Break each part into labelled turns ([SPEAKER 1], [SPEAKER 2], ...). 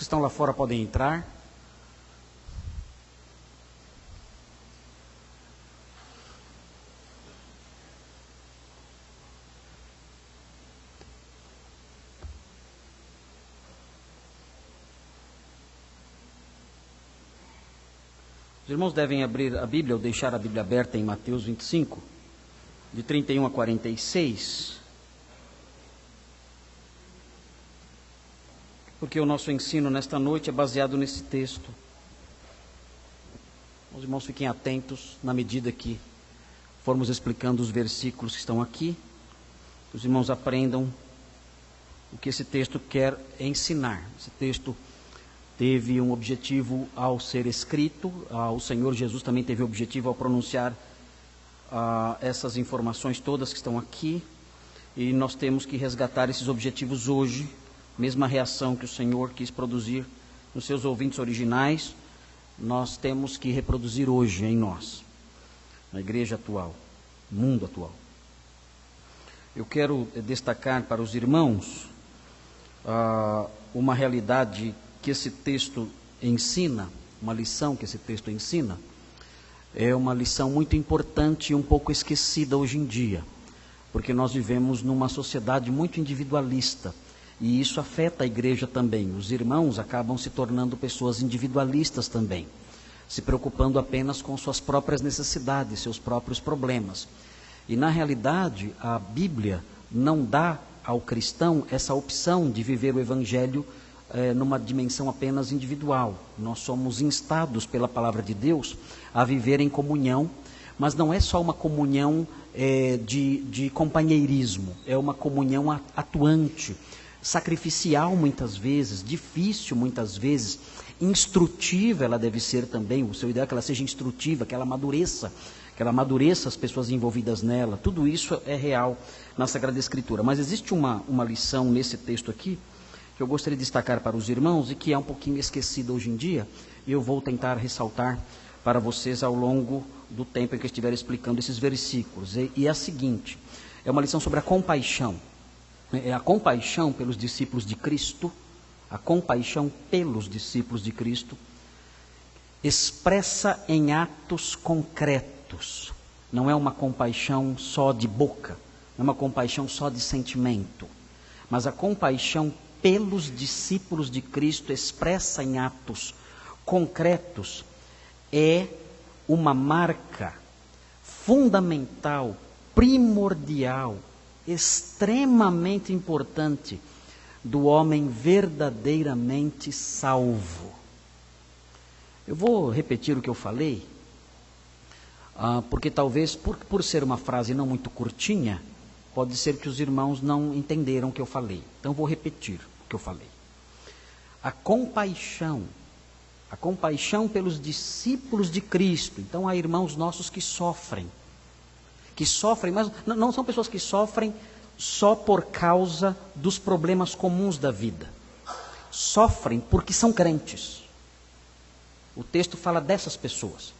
[SPEAKER 1] estão lá fora podem entrar. Os irmãos devem abrir a Bíblia ou deixar a Bíblia aberta em Mateus 25, de 31 a 46. Porque o nosso ensino nesta noite é baseado nesse texto. Os irmãos fiquem atentos na medida que formos explicando os versículos que estão aqui. Os irmãos aprendam o que esse texto quer ensinar. Esse texto teve um objetivo ao ser escrito, o Senhor Jesus também teve o objetivo ao pronunciar essas informações todas que estão aqui, e nós temos que resgatar esses objetivos hoje, mesma reação que o Senhor quis produzir nos seus ouvintes originais, nós temos que reproduzir hoje em nós, na igreja atual, no mundo atual. Eu quero destacar para os irmãos uma realidade que esse texto ensina, uma lição que esse texto ensina, é uma lição muito importante e um pouco esquecida hoje em dia, porque nós vivemos numa sociedade muito individualista, e isso afeta a igreja também. Os irmãos acabam se tornando pessoas individualistas também, se preocupando apenas com suas próprias necessidades, seus próprios problemas. E na realidade, a Bíblia não dá ao cristão essa opção de viver o Evangelho numa dimensão apenas individual. Nós somos instados pela palavra de Deus a viver em comunhão, mas não é só uma comunhão de companheirismo, é uma comunhão atuante, sacrificial muitas vezes, difícil muitas vezes, instrutiva ela deve ser também. O seu ideal é que ela seja instrutiva, que ela amadureça as pessoas envolvidas nela. Tudo isso é real na Sagrada Escritura. Mas existe uma lição nesse texto aqui, que eu gostaria de destacar para os irmãos e que é um pouquinho esquecida hoje em dia, e eu vou tentar ressaltar para vocês ao longo do tempo em que eu estiver explicando esses versículos. E é a seguinte, é uma lição sobre a compaixão. É a compaixão pelos discípulos de Cristo, a compaixão pelos discípulos de Cristo, expressa em atos concretos. Não é uma compaixão só de boca, não é uma compaixão só de sentimento, mas a compaixão pelos discípulos de Cristo, expressa em atos concretos, é uma marca fundamental, primordial, extremamente importante do homem verdadeiramente salvo. Eu vou repetir o que eu falei, porque talvez, por ser uma frase não muito curtinha, pode ser que os irmãos não entenderam o que eu falei. Então vou repetir o que eu falei. A compaixão pelos discípulos de Cristo. Então há irmãos nossos que sofrem, mas não são pessoas que sofrem só por causa dos problemas comuns da vida. Sofrem porque são crentes. O texto fala dessas pessoas.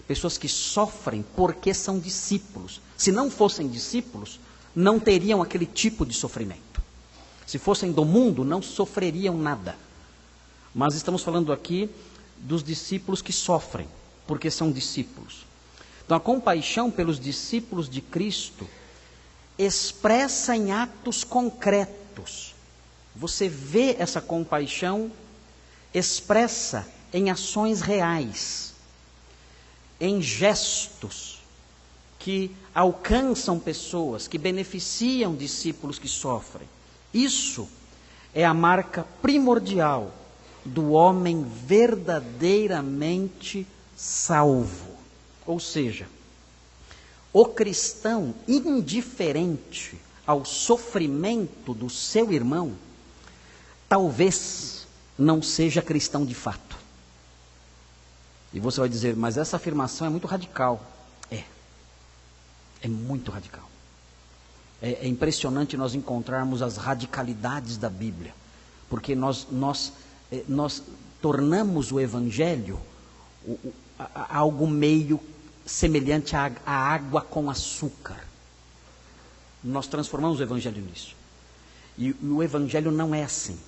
[SPEAKER 1] Pessoas que sofrem porque são discípulos. Se não fossem discípulos, não teriam aquele tipo de sofrimento. Se fossem do mundo, não sofreriam nada. Mas estamos falando aqui dos discípulos que sofrem, porque são discípulos. Então a compaixão pelos discípulos de Cristo expressa em atos concretos. Você vê essa compaixão expressa em ações reais, em gestos que alcançam pessoas, que beneficiam discípulos que sofrem. Isso é a marca primordial do homem verdadeiramente salvo. Ou seja, o cristão indiferente ao sofrimento do seu irmão, talvez não seja cristão de fato. E você vai dizer, mas essa afirmação é muito radical. É muito radical. É impressionante nós encontrarmos as radicalidades da Bíblia, porque nós tornamos o Evangelho algo meio semelhante à água com açúcar. Nós transformamos o Evangelho nisso. E o Evangelho não é assim.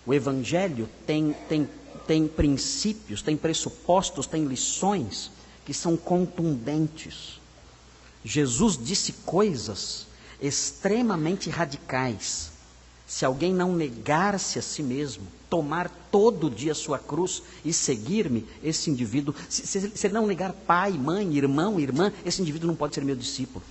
[SPEAKER 1] O Evangelho tem princípios, tem pressupostos, tem lições que são contundentes. Jesus disse coisas extremamente radicais. Se alguém não negar-se a si mesmo, tomar todo dia a sua cruz e seguir-me, esse indivíduo, se ele não negar pai, mãe, irmão, irmã, esse indivíduo não pode ser meu discípulo.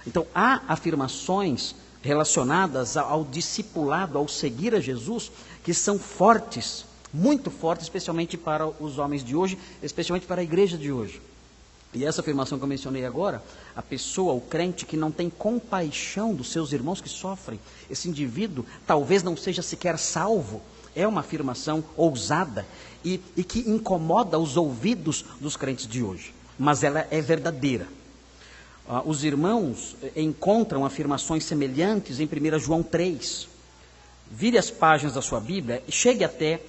[SPEAKER 1] Então, há afirmações relacionadas ao discipulado, ao seguir a Jesus, que são fortes, muito fortes, especialmente para os homens de hoje, especialmente para a igreja de hoje. E essa afirmação que eu mencionei agora, a pessoa, o crente que não tem compaixão dos seus irmãos que sofrem, esse indivíduo talvez não seja sequer salvo, é uma afirmação ousada e que incomoda os ouvidos dos crentes de hoje, mas ela é verdadeira. Os irmãos encontram afirmações semelhantes em 1 João 3. Vire as páginas da sua Bíblia e chegue até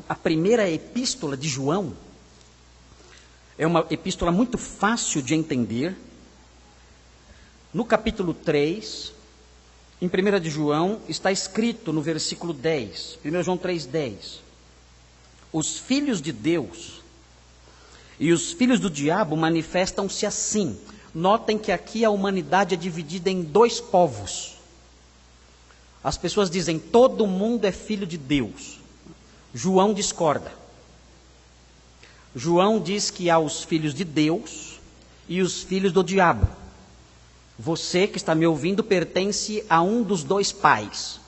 [SPEAKER 1] a primeira epístola de João. É uma epístola muito fácil de entender. No capítulo 3, em 1 de João, está escrito no versículo 10, 1 João 3,10. Os filhos de Deus e os filhos do diabo manifestam-se assim. Notem que aqui a humanidade é dividida em dois povos. As pessoas dizem, todo mundo é filho de Deus. João discorda. João diz que há os filhos de Deus e os filhos do diabo. Você que está me ouvindo pertence a um dos dois pais.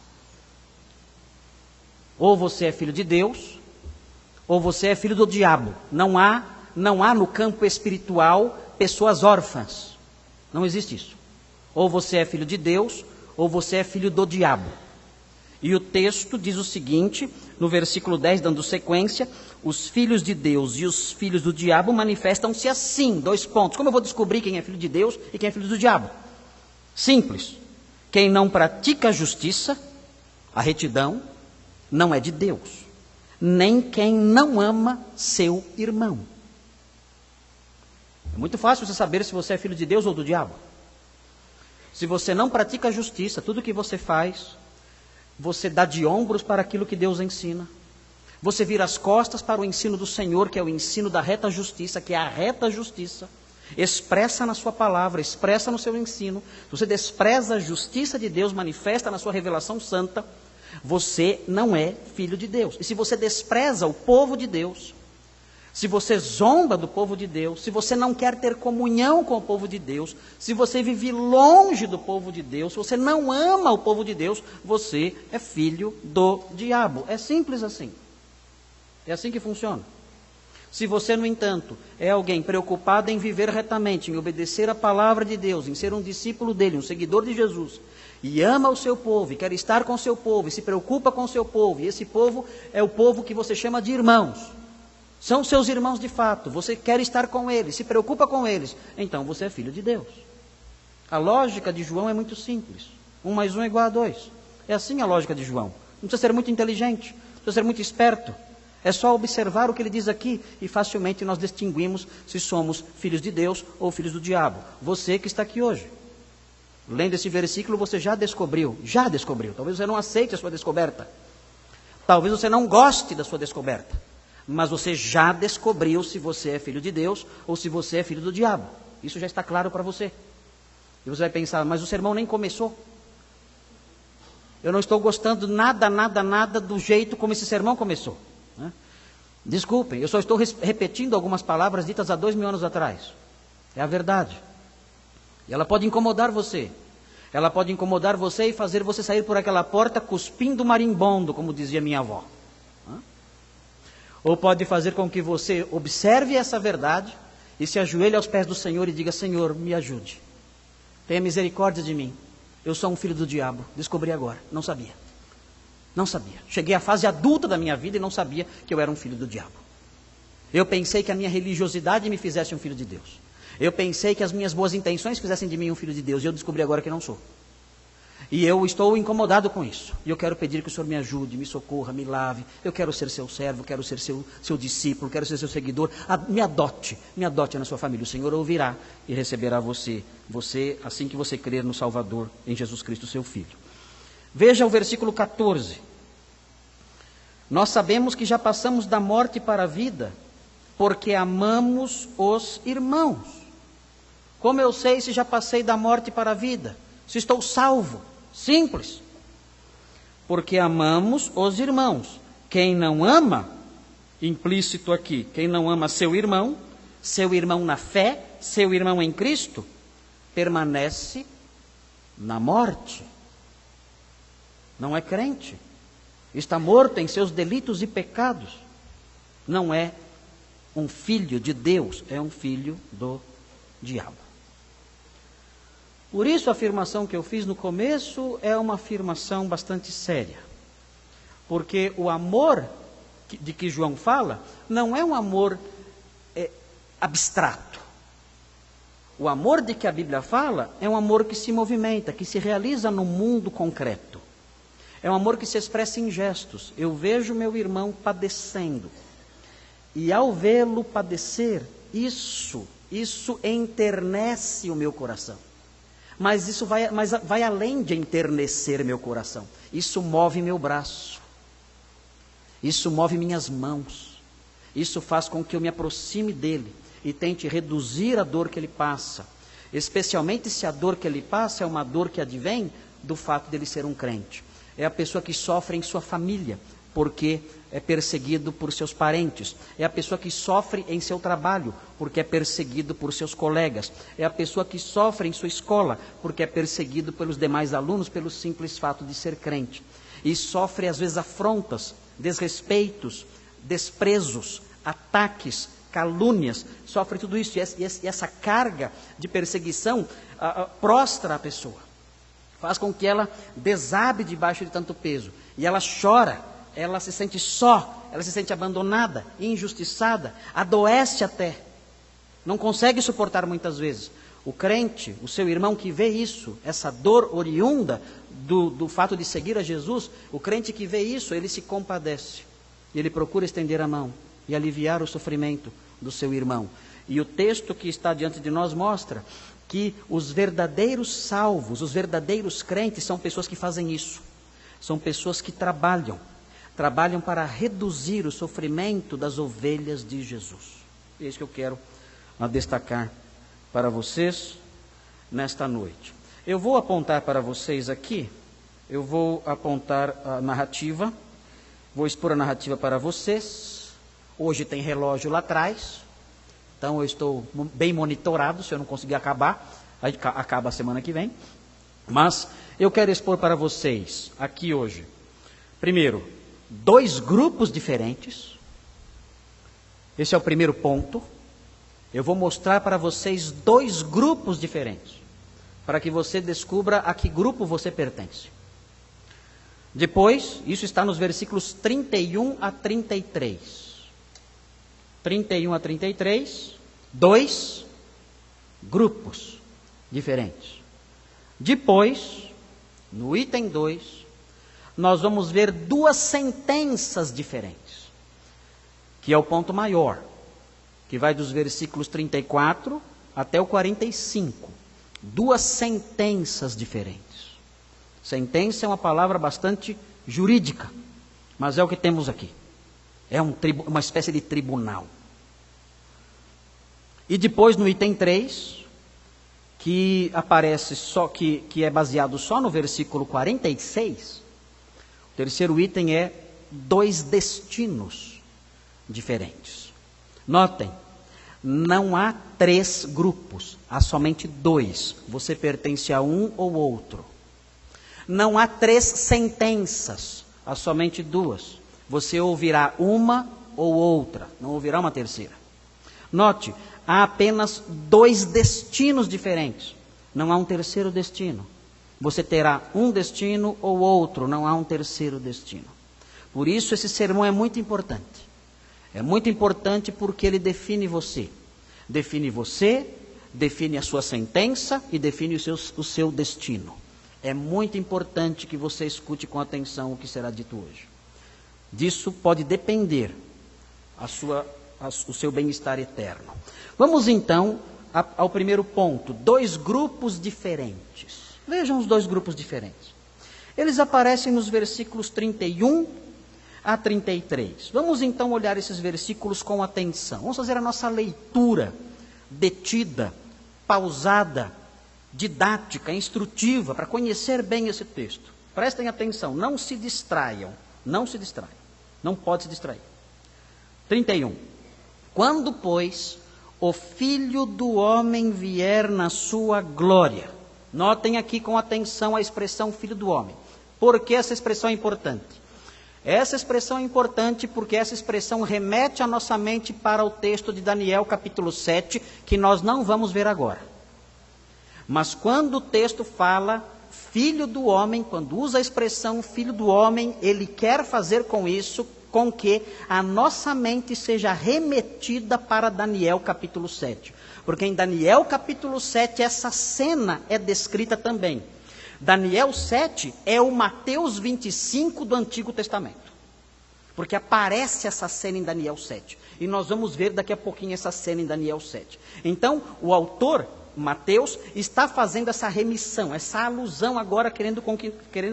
[SPEAKER 1] Ou você é filho de Deus, ou você é filho do diabo. Não há no campo espiritual pessoas órfãs. Não existe isso. Ou você é filho de Deus, ou você é filho do diabo. E o texto diz o seguinte, no versículo 10, dando sequência, os filhos de Deus e os filhos do diabo manifestam-se assim, 2 pontos. Como eu vou descobrir quem é filho de Deus e quem é filho do diabo? Simples. Quem não pratica a justiça, a retidão, não é de Deus. Nem quem não ama seu irmão. É muito fácil você saber se você é filho de Deus ou do diabo. Se você não pratica a justiça, tudo que você faz, você dá de ombros para aquilo que Deus ensina. Você vira as costas para o ensino do Senhor, que é o ensino da reta justiça, que é a reta justiça. Expressa na sua palavra, expressa no seu ensino. Se você despreza a justiça de Deus, manifesta na sua revelação santa, você não é filho de Deus. E se você despreza o povo de Deus, se você zomba do povo de Deus, se você não quer ter comunhão com o povo de Deus, se você vive longe do povo de Deus, se você não ama o povo de Deus, você é filho do diabo. É simples assim. É assim que funciona. Se você, no entanto, é alguém preocupado em viver retamente, em obedecer a palavra de Deus, em ser um discípulo dele, um seguidor de Jesus, e ama o seu povo, e quer estar com o seu povo, e se preocupa com o seu povo, e esse povo é o povo que você chama de irmãos, são seus irmãos de fato, você quer estar com eles, se preocupa com eles, então você é filho de Deus. A lógica de João é muito simples. 1 mais 1 é igual a 2. É assim a lógica de João. Não precisa ser muito inteligente, não precisa ser muito esperto. É só observar o que ele diz aqui e facilmente nós distinguimos se somos filhos de Deus ou filhos do diabo. Você que está aqui hoje, lendo esse versículo, você já descobriu. Talvez você não aceite a sua descoberta. Talvez você não goste da sua descoberta. Mas você já descobriu se você é filho de Deus ou se você é filho do diabo. Isso já está claro para você. E você vai pensar, mas o sermão nem começou. Eu não estou gostando nada do jeito como esse sermão começou. Desculpem, eu só estou repetindo algumas palavras ditas há 2000 anos atrás. É a verdade. E ela pode incomodar você. Ela pode incomodar você e fazer você sair por aquela porta cuspindo marimbondo, como dizia minha avó. Ou pode fazer com que você observe essa verdade e se ajoelhe aos pés do Senhor e diga, Senhor, me ajude. Tenha misericórdia de mim. Eu sou um filho do diabo. Descobri agora. Não sabia. Não sabia. Cheguei à fase adulta da minha vida e não sabia que eu era um filho do diabo. Eu pensei que a minha religiosidade me fizesse um filho de Deus. Eu pensei que as minhas boas intenções fizessem de mim um filho de Deus. E eu descobri agora que não sou. E eu estou incomodado com isso. E eu quero pedir que o Senhor me ajude, me socorra, me lave. Eu quero ser seu servo, quero ser seu discípulo, quero ser seu seguidor. Me adote na sua família. O Senhor ouvirá e receberá você, assim que você crer no Salvador, em Jesus Cristo, seu Filho. Veja o versículo 14. Nós sabemos que já passamos da morte para a vida, porque amamos os irmãos. Como eu sei se já passei da morte para a vida? Se estou salvo? Simples. Porque amamos os irmãos. Quem não ama, implícito aqui, quem não ama seu irmão na fé, seu irmão em Cristo, permanece na morte. Não é crente. Está morto em seus delitos e pecados. Não é um filho de Deus, é um filho do diabo. Por isso a afirmação que eu fiz no começo é uma afirmação bastante séria. Porque o amor de que João fala não é um amor abstrato. O amor de que a Bíblia fala é um amor que se movimenta, que se realiza no mundo concreto. É um amor que se expressa em gestos. Eu vejo meu irmão padecendo. E ao vê-lo padecer, isso enternece o meu coração. Mas isso vai além de enternecer meu coração. Isso move meu braço. Isso move minhas mãos. Isso faz com que eu me aproxime dele e tente reduzir a dor que ele passa. Especialmente se a dor que ele passa é uma dor que advém do fato dele ser um crente. É a pessoa que sofre em sua família, porque é perseguido por seus parentes. É a pessoa que sofre em seu trabalho, porque é perseguido por seus colegas. É a pessoa que sofre em sua escola, porque é perseguido pelos demais alunos, pelo simples fato de ser crente. E sofre, às vezes, afrontas, desrespeitos, desprezos, ataques, calúnias. Sofre tudo isso. E essa carga de perseguição prostra a pessoa. Faz com que ela desabe debaixo de tanto peso. E ela chora, ela se sente só, ela se sente abandonada, injustiçada, adoece até. Não consegue suportar muitas vezes. O crente, o seu irmão que vê isso, essa dor oriunda do fato de seguir a Jesus, o crente que vê isso, ele se compadece. E ele procura estender a mão e aliviar o sofrimento do seu irmão. E o texto que está diante de nós mostra que os verdadeiros salvos, os verdadeiros crentes são pessoas que fazem isso. São pessoas que trabalham para reduzir o sofrimento das ovelhas de Jesus. É isso que eu quero destacar para vocês nesta noite. Eu vou apontar para vocês aqui, eu vou apontar a narrativa, vou expor a narrativa para vocês. Hoje tem relógio lá atrás, então eu estou bem monitorado, se eu não conseguir acabar, aí acaba a semana que vem. Mas eu quero expor para vocês aqui hoje, primeiro, 2 grupos diferentes. Esse é o primeiro ponto. Eu vou mostrar para vocês 2 grupos diferentes, para que você descubra a que grupo você pertence. Depois, isso está nos versículos 31 a 33. 31 a 33, 2 grupos diferentes. Depois, no item 2, nós vamos ver 2 sentenças diferentes, que é o ponto maior, que vai dos versículos 34 até o 45. 2 sentenças diferentes. Sentença é uma palavra bastante jurídica, mas é o que temos aqui. É uma espécie de tribunal. E depois no item 3, que aparece só, que é baseado só no versículo 46, o terceiro item é 2 destinos diferentes. Notem, não há 3 grupos, há somente 2. Você pertence a um ou outro. Não há 3 sentenças, há somente 2. Você ouvirá uma ou outra, não ouvirá uma terceira. Note, há apenas 2 destinos diferentes, não há um terceiro destino. Você terá um destino ou outro, não há um terceiro destino. Por isso esse sermão é muito importante. É muito importante porque ele define você. Define você, define a sua sentença e define o seu destino. É muito importante que você escute com atenção o que será dito hoje. Disso pode depender o seu bem-estar eterno. Vamos então ao primeiro ponto, 2 grupos diferentes. Vejam os 2 grupos diferentes. Eles aparecem nos versículos 31 a 33. Vamos então olhar esses versículos com atenção. Vamos fazer a nossa leitura detida, pausada, didática, instrutiva, para conhecer bem esse texto. Prestem atenção, não se distraiam, não se distraiam, não pode se distrair. 31. Quando, pois, o Filho do Homem vier na sua glória. Notem aqui com atenção a expressão Filho do Homem. Por que essa expressão é importante? Essa expressão é importante porque essa expressão remete a nossa mente para o texto de Daniel capítulo 7, que nós não vamos ver agora. Mas quando o texto fala Filho do Homem, quando usa a expressão Filho do Homem, ele quer fazer com isso com que a nossa mente seja remetida para Daniel capítulo 7. Porque em Daniel capítulo 7 essa cena é descrita também. Daniel 7 é o Mateus 25 do Antigo Testamento. Porque aparece essa cena em Daniel 7. E nós vamos ver daqui a pouquinho essa cena em Daniel 7. Então, o autor, Mateus, está fazendo essa remissão, essa alusão agora, querendo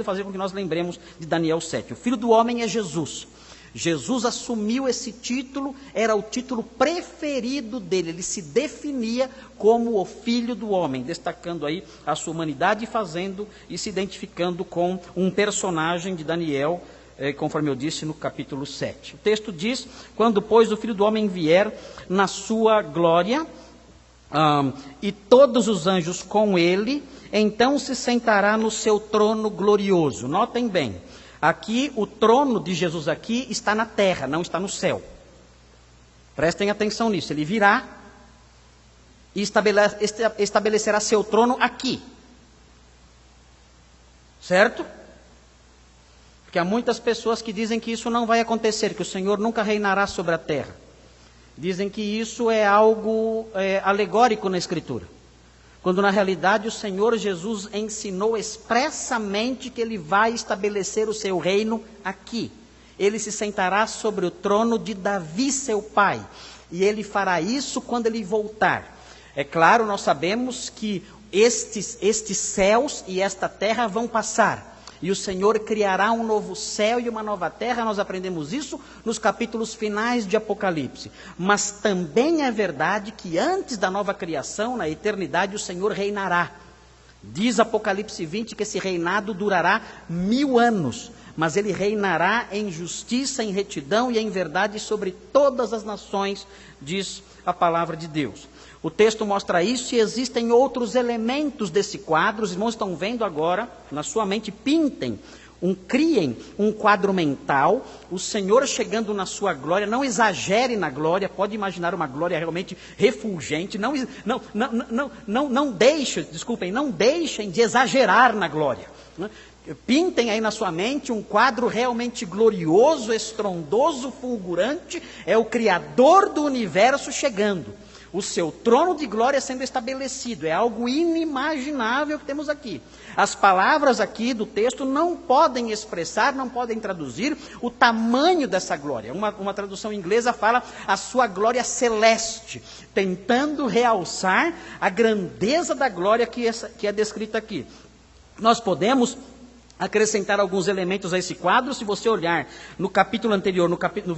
[SPEAKER 1] fazer com que nós lembremos de Daniel 7. O Filho do Homem é Jesus. Jesus assumiu esse título, era o título preferido dele, ele se definia como o Filho do Homem, destacando aí a sua humanidade e se identificando com um personagem de Daniel, conforme eu disse no capítulo 7. O texto diz, quando pois o Filho do Homem vier na sua glória, e todos os anjos com ele, então se sentará no seu trono glorioso. Notem bem. Aqui, o trono de Jesus aqui está na terra, não está no céu. Prestem atenção nisso. Ele virá e estabelecerá seu trono aqui. Certo? Porque há muitas pessoas que dizem que isso não vai acontecer, que o Senhor nunca reinará sobre a terra. Dizem que isso é algo alegórico na Escritura. Quando na realidade o Senhor Jesus ensinou expressamente que Ele vai estabelecer o seu reino aqui. Ele se sentará sobre o trono de Davi, seu pai. E Ele fará isso quando Ele voltar. É claro, nós sabemos que estes céus e esta terra vão passar. E o Senhor criará um novo céu e uma nova terra, nós aprendemos isso nos capítulos finais de Apocalipse. Mas também é verdade que antes da nova criação, na eternidade, o Senhor reinará. Diz Apocalipse 20 que esse reinado durará 1000 anos, mas ele reinará em justiça, em retidão e em verdade sobre todas as nações, diz a palavra de Deus. O texto mostra isso e existem outros elementos desse quadro. Os irmãos estão vendo agora, na sua mente, criem um quadro mental, o Senhor chegando na sua glória. Não exagere na glória, pode imaginar uma glória realmente refulgente, não deixem de exagerar na glória, né? Pintem aí na sua mente um quadro realmente glorioso, estrondoso, fulgurante. É o Criador do universo chegando, o seu trono de glória sendo estabelecido. É algo inimaginável que temos aqui. As palavras aqui do texto não podem expressar, não podem traduzir o tamanho dessa glória. Uma tradução inglesa fala a sua glória celeste, tentando realçar a grandeza da glória que é descrita aqui. Nós podemos acrescentar alguns elementos a esse quadro. Se você olhar no capítulo anterior, no capítulo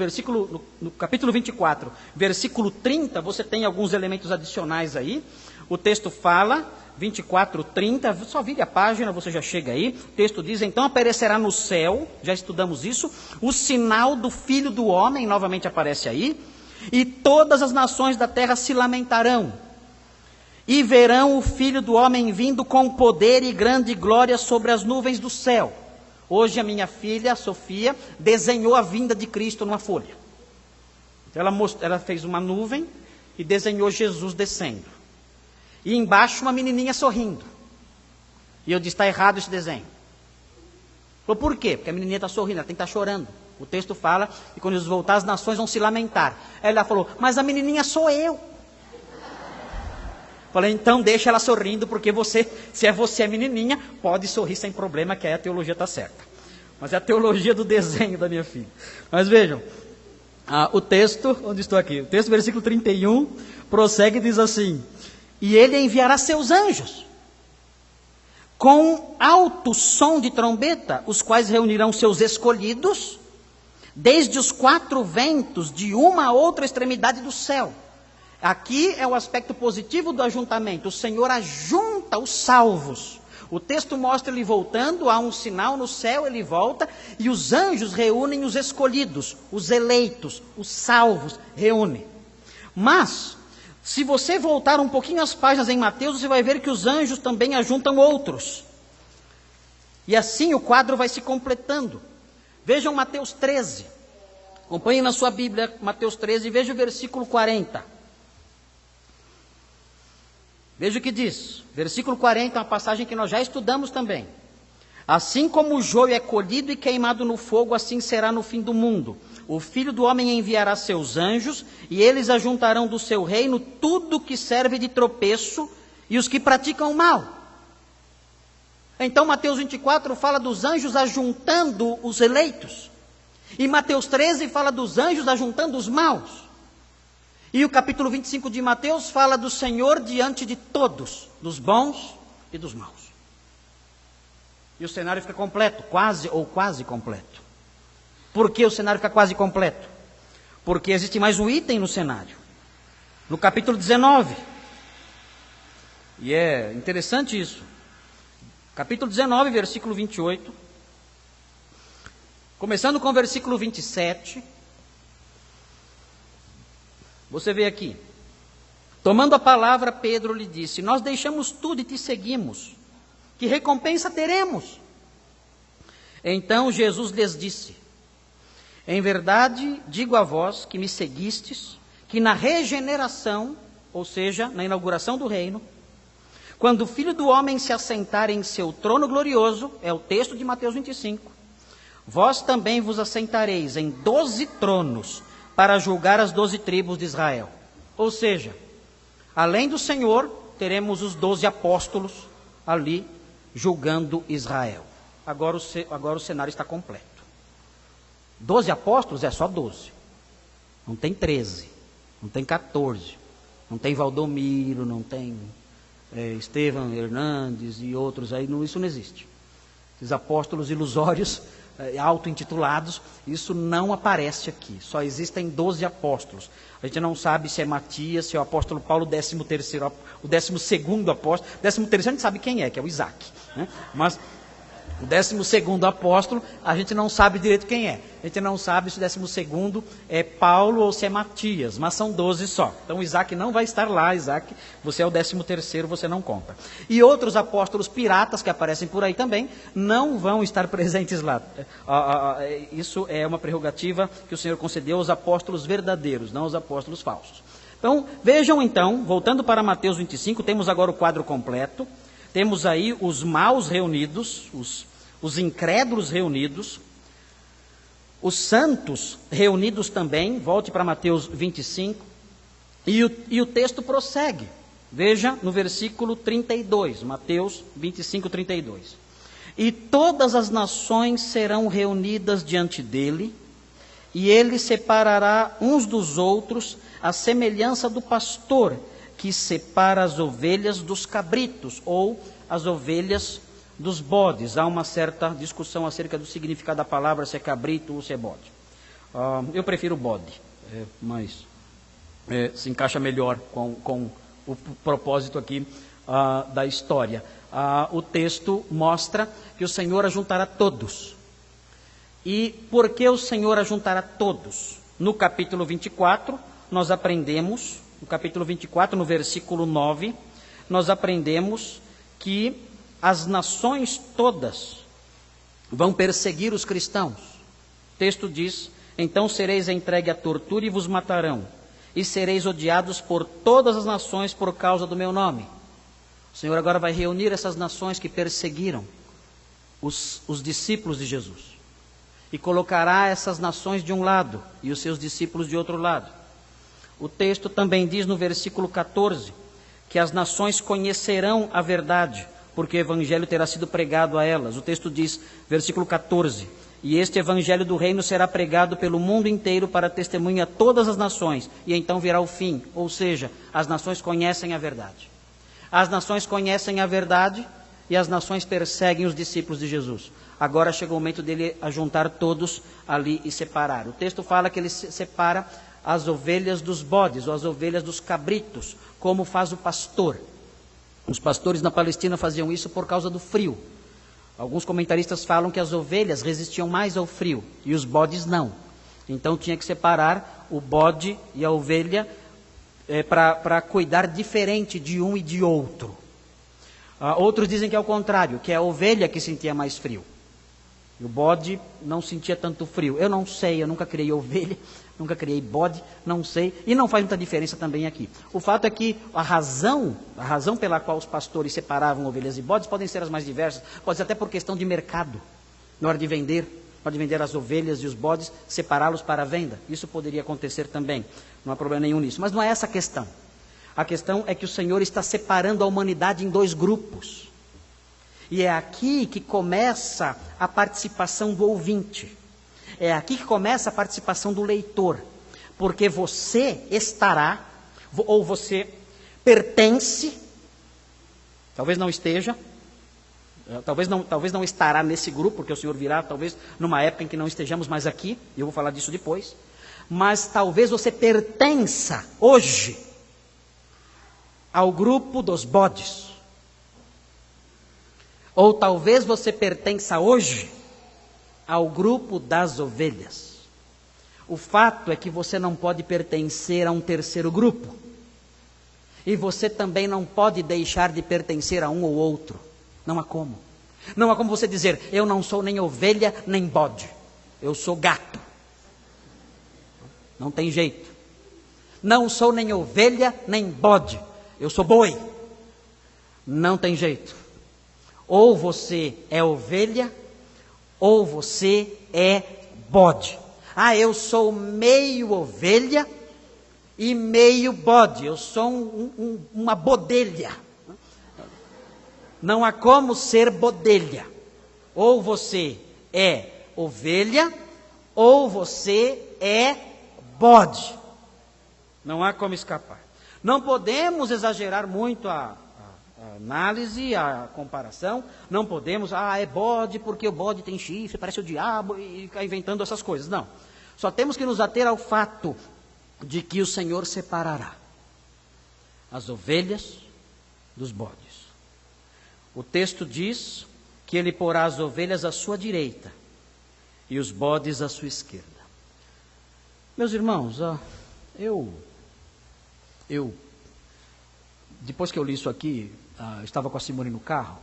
[SPEAKER 1] 24, versículo 30, você tem alguns elementos adicionais aí. O texto fala, 24, 30, só vire a página, você já chega aí. O texto diz, então aparecerá no céu, já estudamos isso, o sinal do Filho do Homem, novamente aparece aí, e todas as nações da terra se lamentarão. E verão o Filho do Homem vindo com poder e grande glória sobre as nuvens do céu. Hoje a minha filha, a Sofia, desenhou a vinda de Cristo numa folha. Ela fez uma nuvem e desenhou Jesus descendo. E embaixo uma menininha sorrindo. E eu disse, está errado esse desenho. Falou, por quê? Porque a menininha está sorrindo, ela tem que estar chorando. O texto fala que quando Jesus voltar as nações vão se lamentar. Aí ela falou, mas a menininha sou eu. Falei, então deixa ela sorrindo, porque se é você a menininha, pode sorrir sem problema, que aí a teologia está certa. Mas é a teologia do desenho da minha filha. Mas vejam, o texto, onde estou aqui? O texto, versículo 31, prossegue e diz assim, e ele enviará seus anjos, com alto som de trombeta, os quais reunirão seus escolhidos, desde os 4 ventos de uma a outra extremidade do céu. Aqui é o aspecto positivo do ajuntamento. O Senhor ajunta os salvos. O texto mostra ele voltando, há um sinal no céu, ele volta, e os anjos reúnem os escolhidos, os eleitos, os salvos, reúnem. Mas, se você voltar um pouquinho as páginas em Mateus, você vai ver que os anjos também ajuntam outros. E assim o quadro vai se completando. Vejam Mateus 13. Acompanhem na sua Bíblia, Mateus 13, e veja o versículo 40. Veja o que diz, versículo 40, uma passagem que nós já estudamos também. Assim como o joio é colhido e queimado no fogo, assim será no fim do mundo. O Filho do Homem enviará seus anjos, e eles ajuntarão do seu reino tudo que serve de tropeço e os que praticam o mal. Então Mateus 24 fala dos anjos ajuntando os eleitos. E Mateus 13 fala dos anjos ajuntando os maus. E o capítulo 25 de Mateus fala do Senhor diante de todos, dos bons e dos maus. E o cenário fica completo, quase completo. Por que o cenário fica quase completo? Porque existe mais um item no cenário. No capítulo 19. E é interessante isso. Capítulo 19, versículo 28. Começando com o versículo 27. Você vê aqui, tomando a palavra, Pedro lhe disse: nós deixamos tudo e te seguimos, que recompensa teremos? Então Jesus lhes disse: em verdade digo a vós que me seguistes, que na regeneração, ou seja, na inauguração do reino, quando o Filho do Homem se assentar em seu trono glorioso, é o texto de Mateus 25, vós também vos assentareis em 12 tronos, para julgar as 12 tribos de Israel. Ou seja, além do Senhor, teremos os 12 apóstolos ali julgando Israel. Agora o cenário está completo. 12 apóstolos é só 12. Não tem 13, não tem 14, não tem Valdomiro, não tem Estevão Hernandes e outros aí, isso não existe. Esses apóstolos ilusórios, auto-intitulados, isso não aparece aqui. Só existem 12 apóstolos. A gente não sabe se é Matias, se é o apóstolo Paulo, o 13º, o 12º apóstolo. 13º a gente sabe quem é, que é o Isaac, né? Mas o 12º apóstolo, a gente não sabe direito quem é. A gente não sabe se o 12º é Paulo ou se é Matias, mas são 12 só. Então o Isaac não vai estar lá. Isaac, você é o 13º, você não conta. E outros apóstolos piratas que aparecem por aí também, não vão estar presentes lá. Isso é uma prerrogativa que o Senhor concedeu aos apóstolos verdadeiros, não aos apóstolos falsos. Então, vejam então, voltando para Mateus 25, temos agora o quadro completo. Temos aí os maus reunidos, os incrédulos reunidos, os santos reunidos também. Volte para Mateus 25, e o texto prossegue. Veja no versículo 32, Mateus 25, 32. E todas as nações serão reunidas diante dele, e ele separará uns dos outros, à semelhança do pastor, que separa as ovelhas dos cabritos, ou as ovelhas dos bodes. Há uma certa discussão acerca do significado da palavra, se é cabrito ou se é bode. Eu prefiro bode, mas se encaixa melhor com o propósito aqui da história. O texto mostra que o Senhor ajuntará todos. E por que o Senhor ajuntará todos? No capítulo 24, nós aprendemos, no capítulo 24, no versículo 9, nós aprendemos que as nações todas vão perseguir os cristãos. O texto diz: então sereis entregue à tortura e vos matarão, e sereis odiados por todas as nações por causa do meu nome. O Senhor agora vai reunir essas nações que perseguiram os discípulos de Jesus, e colocará essas nações de um lado e os seus discípulos de outro lado. O texto também diz no versículo 14 que as nações conhecerão a verdade, porque o evangelho terá sido pregado a elas. O texto diz, versículo 14: e este evangelho do reino será pregado pelo mundo inteiro para testemunha a todas as nações, e então virá o fim. Ou seja, as nações conhecem a verdade. As nações conhecem a verdade, e as nações perseguem os discípulos de Jesus. Agora chegou o momento dele ajuntar todos ali e separar. O texto fala que ele separa as ovelhas dos bodes, ou as ovelhas dos cabritos, como faz o pastor. Os pastores na Palestina faziam isso por causa do frio. Alguns comentaristas falam que as ovelhas resistiam mais ao frio, e os bodes não. Então tinha que separar o bode e a ovelha para cuidar diferente de um e de outro. Outros dizem que é o contrário, que é a ovelha que sentia mais frio. E o bode não sentia tanto frio. Eu não sei, eu nunca criei ovelha, nunca criei bode, não sei. E não faz muita diferença também aqui. O fato é que a razão pela qual os pastores separavam ovelhas e bodes podem ser as mais diversas. Pode ser até por questão de mercado. Na hora de vender as ovelhas e os bodes, separá-los para a venda. Isso poderia acontecer também. Não há problema nenhum nisso. Mas não é essa a questão. A questão é que o Senhor está separando a humanidade em dois grupos. E é aqui que começa a participação do ouvinte. É aqui que começa a participação do leitor. Porque você estará, ou você pertence, talvez não esteja, talvez não estará nesse grupo, porque o Senhor virá talvez numa época em que não estejamos mais aqui, e eu vou falar disso depois. Mas talvez você pertença hoje ao grupo dos bodes. Ou talvez você pertença hoje ao grupo das ovelhas. O fato é que você não pode pertencer a um terceiro grupo. E você também não pode deixar de pertencer a um ou outro. Não há como. Não há como você dizer, eu não sou nem ovelha nem bode. Eu sou gato. Não tem jeito. Não sou nem ovelha nem bode. Eu sou boi. Não tem jeito. Ou você é ovelha, ou você é bode. Eu sou meio ovelha e meio bode. Eu sou uma bodelha. Não há como ser bodelha. Ou você é ovelha, ou você é bode. Não há como escapar. Não podemos exagerar muito a análise, a comparação. Não podemos, é bode porque o bode tem chifre, parece o diabo, e ficar inventando essas coisas. Não. Só temos que nos ater ao fato de que o Senhor separará as ovelhas dos bodes. O texto diz que ele porá as ovelhas à sua direita e os bodes à sua esquerda. Meus irmãos, depois que eu li isso aqui, estava com a Simone no carro,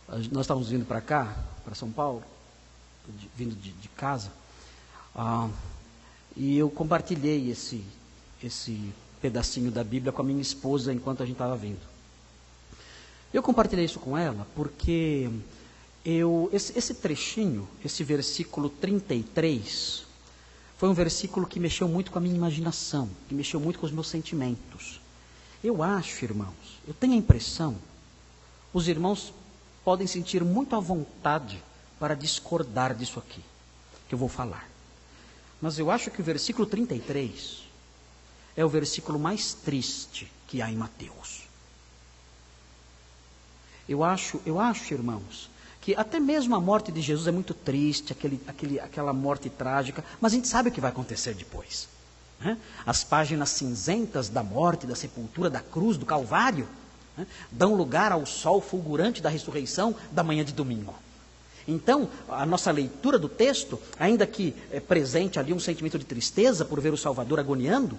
[SPEAKER 1] nós estávamos vindo para cá, para São Paulo, vindo de casa, e eu compartilhei esse pedacinho da Bíblia com a minha esposa enquanto a gente estava vindo. Eu compartilhei isso com ela porque esse trechinho, esse versículo 33, foi um versículo que mexeu muito com a minha imaginação, que mexeu muito com os meus sentimentos. Eu acho, irmãos, eu tenho a impressão, os irmãos podem sentir muito à vontade para discordar disso aqui, que eu vou falar. Mas eu acho que o versículo 33 é o versículo mais triste que há em Mateus. Eu acho, irmãos, que até mesmo a morte de Jesus é muito triste, aquela morte trágica, mas a gente sabe o que vai acontecer depois. As páginas cinzentas da morte, da sepultura, da cruz, do Calvário, dão lugar ao sol fulgurante da ressurreição da manhã de domingo. Então, a nossa leitura do texto, ainda que presente ali um sentimento de tristeza por ver o Salvador agoniando,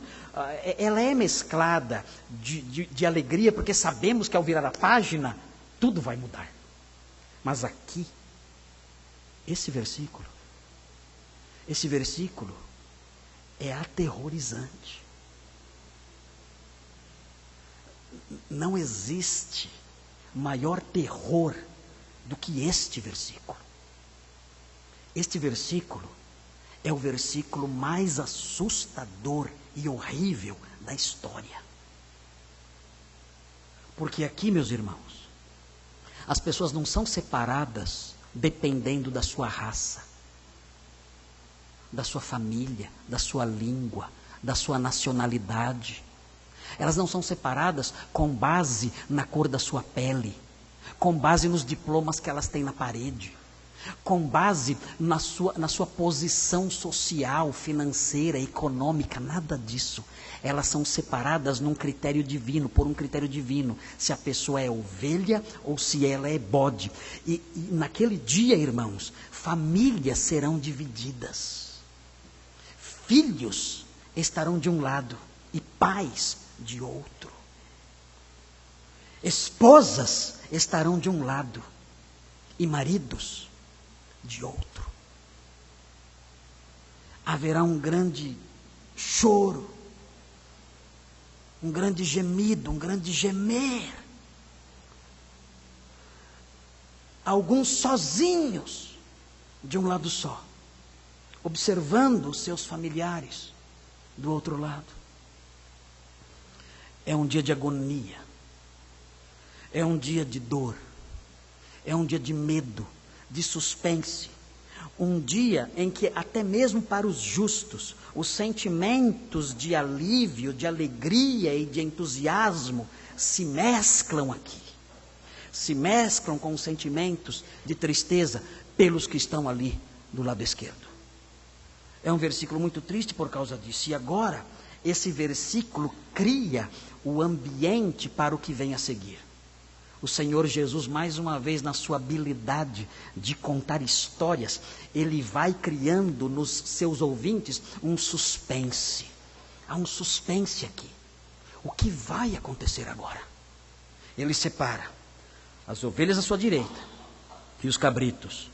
[SPEAKER 1] ela é mesclada de alegria, porque sabemos que ao virar a página, tudo vai mudar. Mas aqui, esse versículo é aterrorizante. Não existe maior terror do que este versículo. Este versículo é o versículo mais assustador e horrível da história. Porque aqui, meus irmãos, as pessoas não são separadas dependendo da sua raça, da sua família, da sua língua, da sua nacionalidade. Elas não são separadas com base na cor da sua pele. com base nos diplomas que elas têm na parede, com base na sua posição social, financeira, econômica, nada disso. Elas são separadas num critério divino, por um critério divino, se a pessoa é ovelha ou se ela é bode. E naquele dia, irmãos, famílias serão divididas. Filhos estarão de um lado e pais de outro. Esposas estarão de um lado e maridos de outro. Haverá um grande choro, um grande gemido, um grande gemer. Alguns sozinhos, de um lado só, observando os seus familiares do outro lado. É um dia de agonia, é um dia de dor, é um dia de medo, de suspense, um dia em que até mesmo para os justos, os sentimentos de alívio, de alegria e de entusiasmo se mesclam aqui, se mesclam com os sentimentos de tristeza pelos que estão ali do lado esquerdo. É um versículo muito triste por causa disso, e agora esse versículo cria o ambiente para o que vem a seguir. O Senhor Jesus, mais uma vez, na sua habilidade de contar histórias, Ele vai criando nos seus ouvintes um suspense. Há um suspense aqui. O que vai acontecer agora? Ele separa as ovelhas à sua direita e os cabritos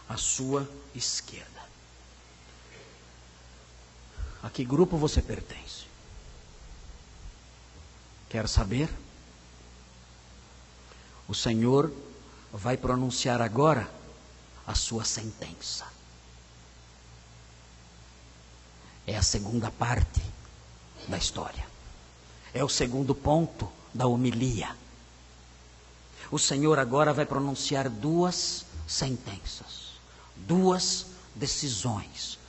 [SPEAKER 1] à sua esquerda. A que grupo você pertence? Quer saber? O Senhor vai pronunciar agora a sua sentença. É a segunda parte da história. É o segundo ponto da homilia. O Senhor agora vai pronunciar duas sentenças, duas decisões,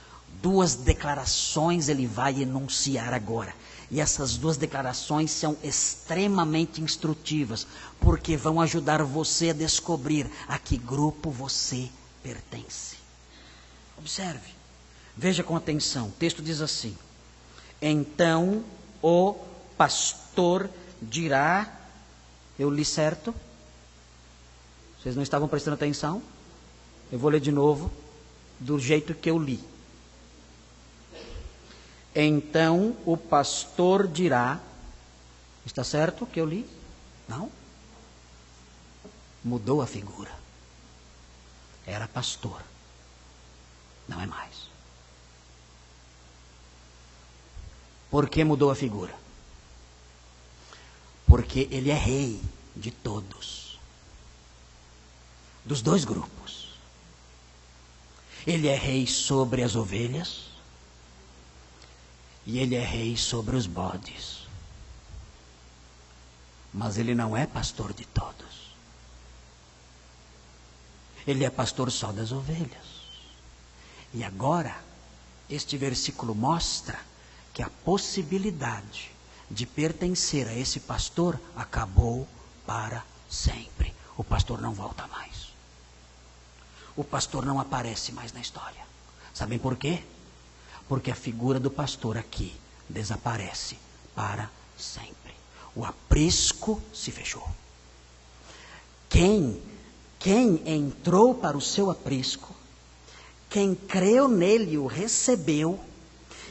[SPEAKER 1] duas declarações Ele vai enunciar agora. E essas duas declarações são extremamente instrutivas, porque vão ajudar você a descobrir a que grupo você pertence. Observe, veja com atenção, o texto diz assim: então o pastor dirá, eu li certo? Vocês não estavam prestando atenção? Eu vou ler de novo, do jeito que eu li. Então o pastor dirá, está certo o que eu li? Não? Mudou a figura. Era pastor, não é mais. Por que mudou a figura? Porque ele é rei de todos, dos dois grupos. Ele é rei sobre as ovelhas, e ele é rei sobre os bodes. Mas ele não é pastor de todos. Ele é pastor só das ovelhas. E agora, este versículo mostra que a possibilidade de pertencer a esse pastor acabou para sempre. O pastor não volta mais. O pastor não aparece mais na história. Sabem por quê? Porque a figura do pastor aqui desaparece para sempre. O aprisco se fechou. Quem entrou para o seu aprisco, quem creu nele e o recebeu,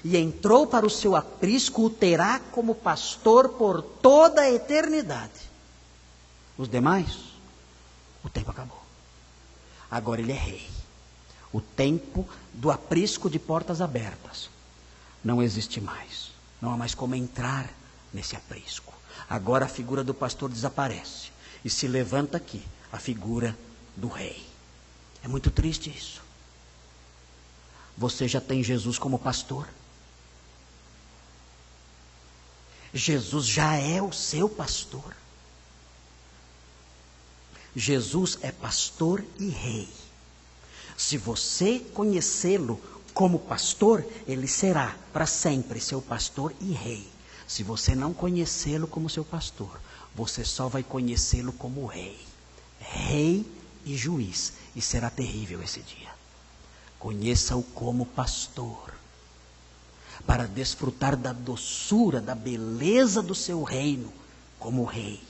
[SPEAKER 1] e entrou para o seu aprisco, o terá como pastor por toda a eternidade. Os demais, o tempo acabou. Agora ele é rei. O tempo do aprisco de portas abertas não existe mais. Não há mais como entrar nesse aprisco. Agora a figura do pastor desaparece e se levanta aqui a figura do rei. É muito triste isso. Você já tem Jesus como pastor? Jesus já é o seu pastor. Jesus é pastor e rei. Se você conhecê-lo como pastor, ele será para sempre seu pastor e rei. Se você não conhecê-lo como seu pastor, você só vai conhecê-lo como rei.
[SPEAKER 2] rei e juiz, e será terrível esse dia. Conheça-o como pastor, para desfrutar da doçura, da beleza do seu reino como rei,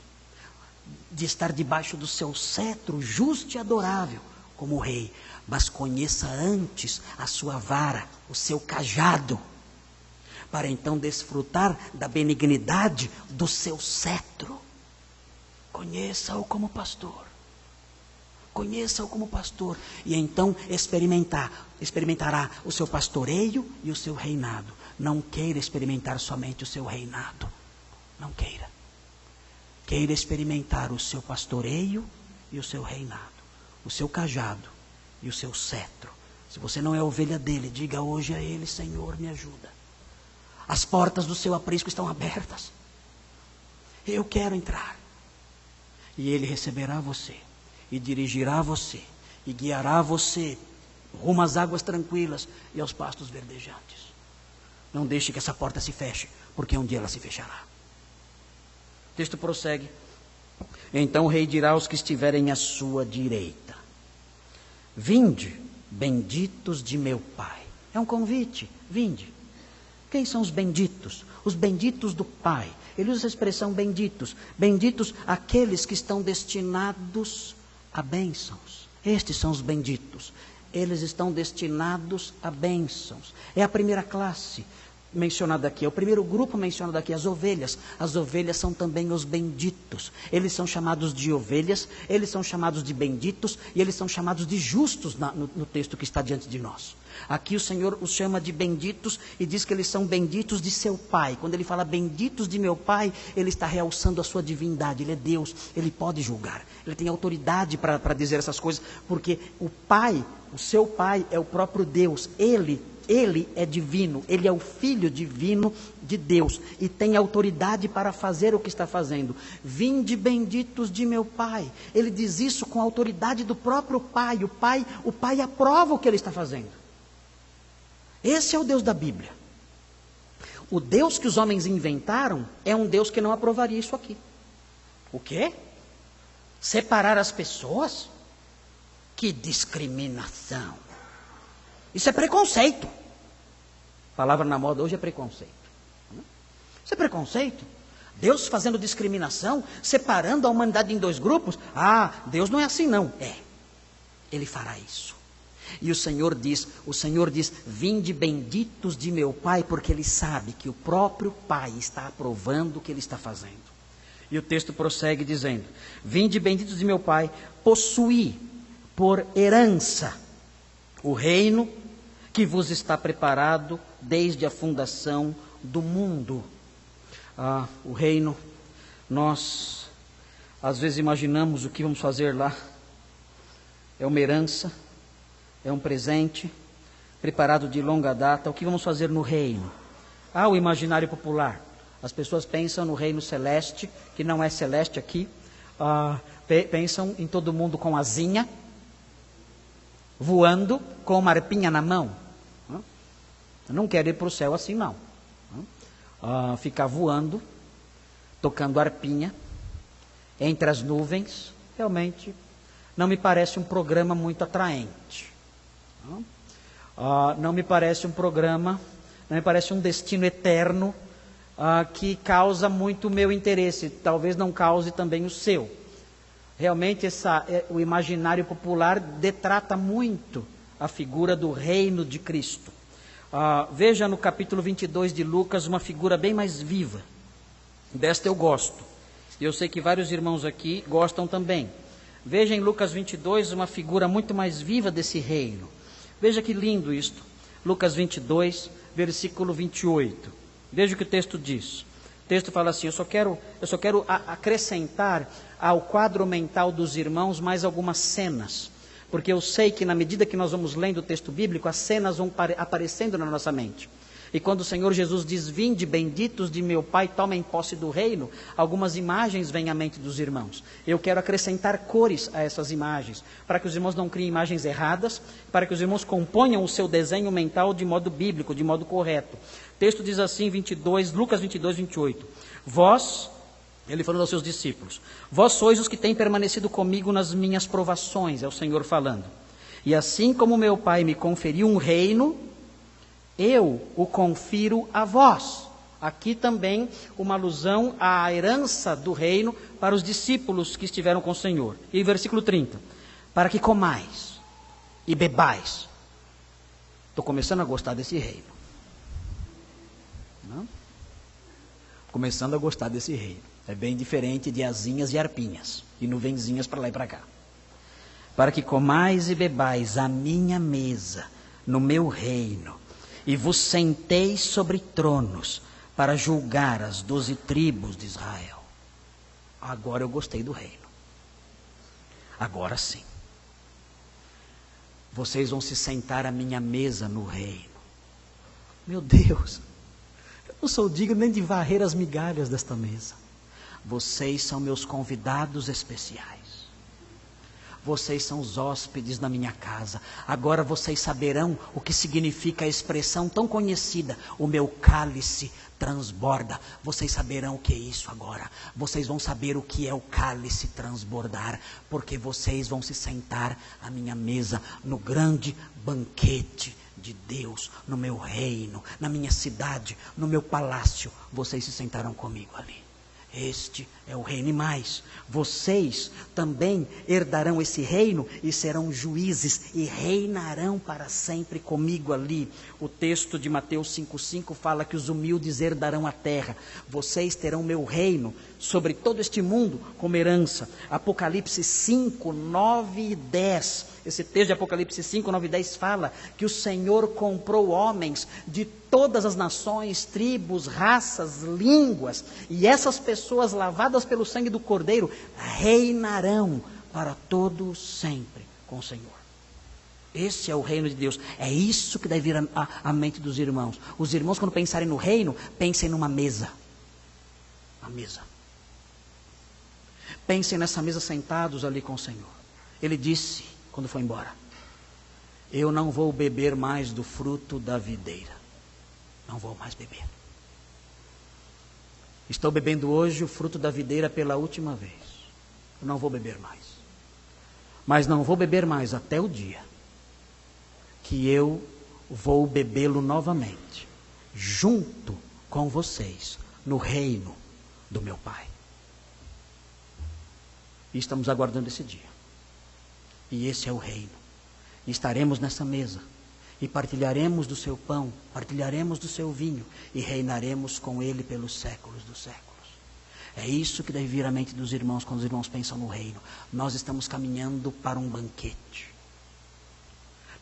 [SPEAKER 2] de estar debaixo do seu cetro justo e adorável como rei. Mas conheça antes a sua vara, o seu cajado, para então desfrutar da benignidade do seu cetro. Conheça-o como pastor. Conheça-o como pastor. E então experimentará o seu pastoreio e o seu reinado. Não queira experimentar somente o seu reinado. Não queira. Queira experimentar o seu pastoreio e o seu reinado. O seu cajado e o seu cetro. Se você não é ovelha dele, diga hoje a ele: Senhor, me ajuda. As portas do seu aprisco estão abertas. Eu quero entrar. E ele receberá você, e dirigirá você, e guiará você rumo às águas tranquilas e aos pastos verdejantes. Não deixe que essa porta se feche, porque um dia ela se fechará. O texto prossegue. Então o rei dirá aos que estiverem à sua direita: vinde, benditos de meu Pai. É um convite, vinde. Quem são os benditos? Os benditos do Pai. Ele usa essa expressão benditos. Benditos aqueles que estão destinados a bênçãos. Estes são os benditos. Eles estão destinados a bênçãos. É a primeira classe mencionada aqui, é o primeiro grupo mencionado aqui, as ovelhas. As ovelhas são também os benditos. Eles são chamados de ovelhas, eles são chamados de benditos e eles são chamados de justos no texto que está diante de nós. Aqui o Senhor os chama de benditos e diz que eles são benditos de seu Pai. Quando ele fala benditos de meu Pai, ele está realçando a sua divindade. Ele é Deus, ele pode julgar, ele tem autoridade para dizer essas coisas, porque o Pai, o seu Pai é o próprio Deus. Ele é divino, ele é o Filho divino de Deus e tem autoridade para fazer o que está fazendo. Vinde benditos de meu Pai. Ele diz isso com a autoridade do próprio Pai. O Pai aprova o que ele está fazendo. Esse é o Deus da Bíblia. O Deus que os homens inventaram é um Deus que não aprovaria isso aqui. O quê? Separar as pessoas? Que discriminação! Isso é preconceito. A palavra na moda hoje é preconceito. Isso é preconceito. Deus fazendo discriminação, separando a humanidade em dois grupos. Ah, Deus não é assim não. Ele fará isso. E o Senhor diz, vinde benditos de meu Pai, porque ele sabe que o próprio Pai está aprovando o que ele está fazendo. E o texto prossegue dizendo: vinde benditos de meu Pai, possuí por herança o reino que vos está preparado desde a fundação do mundo. O reino, nós às vezes imaginamos o que vamos fazer lá. É uma herança, é um presente preparado de longa data. O que vamos fazer no reino? O imaginário popular. As pessoas pensam no reino celeste, que não é celeste aqui. Pensam em todo mundo com asinha, voando com uma harpinha na mão. Eu não quero ir para o céu assim não. Ficar voando, tocando harpinha, entre as nuvens, realmente não me parece um programa muito atraente. Não me parece um programa, não me parece um destino eterno que causa muito o meu interesse. Talvez não cause também o seu. Realmente o imaginário popular detrata muito a figura do reino de Cristo. Veja no capítulo 22 de Lucas uma figura bem mais viva. Desta eu gosto. E eu sei que vários irmãos aqui gostam também. Veja em Lucas 22 uma figura muito mais viva desse reino. Veja que lindo isto. Lucas 22, versículo 28. Veja o que o texto diz. O texto fala assim: eu só quero acrescentar ao quadro mental dos irmãos mais algumas cenas, porque eu sei que na medida que nós vamos lendo o texto bíblico, as cenas vão aparecendo na nossa mente. E quando o Senhor Jesus diz: vinde benditos de meu Pai, tomem posse do reino, algumas imagens vêm à mente dos irmãos. Eu quero acrescentar cores a essas imagens, para que os irmãos não criem imagens erradas, para que os irmãos componham o seu desenho mental de modo bíblico, de modo correto. O texto diz assim, Lucas 22, 28. Vós
[SPEAKER 1] Ele falando aos seus discípulos: vós sois os que têm permanecido comigo nas minhas provações, é o Senhor falando. E assim como meu Pai me conferiu um reino, eu o confiro a vós. Aqui também uma alusão à herança do reino para os discípulos que estiveram com o Senhor. E versículo 30. Para que comais e bebais. Estou começando a gostar desse reino. Não? Começando a gostar desse reino. É bem diferente de asinhas e arpinhas. E nuvenzinhas para lá e para cá. Para que comais e bebais a minha mesa no meu reino. E vos senteis sobre tronos para julgar as 12 tribos de Israel. Agora eu gostei do reino. Agora sim. Vocês vão se sentar à minha mesa no reino. Meu Deus, eu não sou digno nem de varrer as migalhas desta mesa. Vocês são meus convidados especiais. Vocês são os hóspedes na minha casa. Agora vocês saberão o que significa a expressão tão conhecida: o meu cálice transborda. Vocês saberão o que é isso agora. Vocês vão saber o que é o cálice transbordar, porque vocês vão se sentar à minha mesa no grande banquete de Deus, no meu reino, na minha cidade, no meu palácio. Vocês se sentarão comigo ali. Este é o reino, e mais, vocês também herdarão esse reino e serão juízes e reinarão para sempre comigo ali. O texto de Mateus 5,5 fala que os humildes herdarão a terra. Vocês terão meu reino sobre todo este mundo como herança. Apocalipse 5, 9 e 10. Esse texto de Apocalipse 5, 9 e 10 fala que o Senhor comprou homens de todas as nações, tribos, raças, línguas, e essas pessoas lavadas pelo sangue do Cordeiro reinarão para todo sempre com o Senhor. Esse é o reino de Deus. É isso que deve vir à mente dos irmãos. Os irmãos, quando pensarem no reino, pensem numa mesa. Uma mesa. Pensem nessa mesa sentados ali com o Senhor. Ele disse, quando foi embora: eu não vou beber mais do fruto da videira. Não vou mais beber. Estou bebendo hoje o fruto da videira pela última vez. Eu não vou beber mais. Mas não vou beber mais até o dia que eu vou bebê-lo novamente, junto com vocês, no reino do meu Pai. E estamos aguardando esse dia. E esse é o reino. E estaremos nessa mesa. E partilharemos do seu pão, partilharemos do seu vinho, e reinaremos com ele pelos séculos dos séculos. É isso que deve vir à mente dos irmãos quando os irmãos pensam no reino. Nós estamos caminhando para um banquete.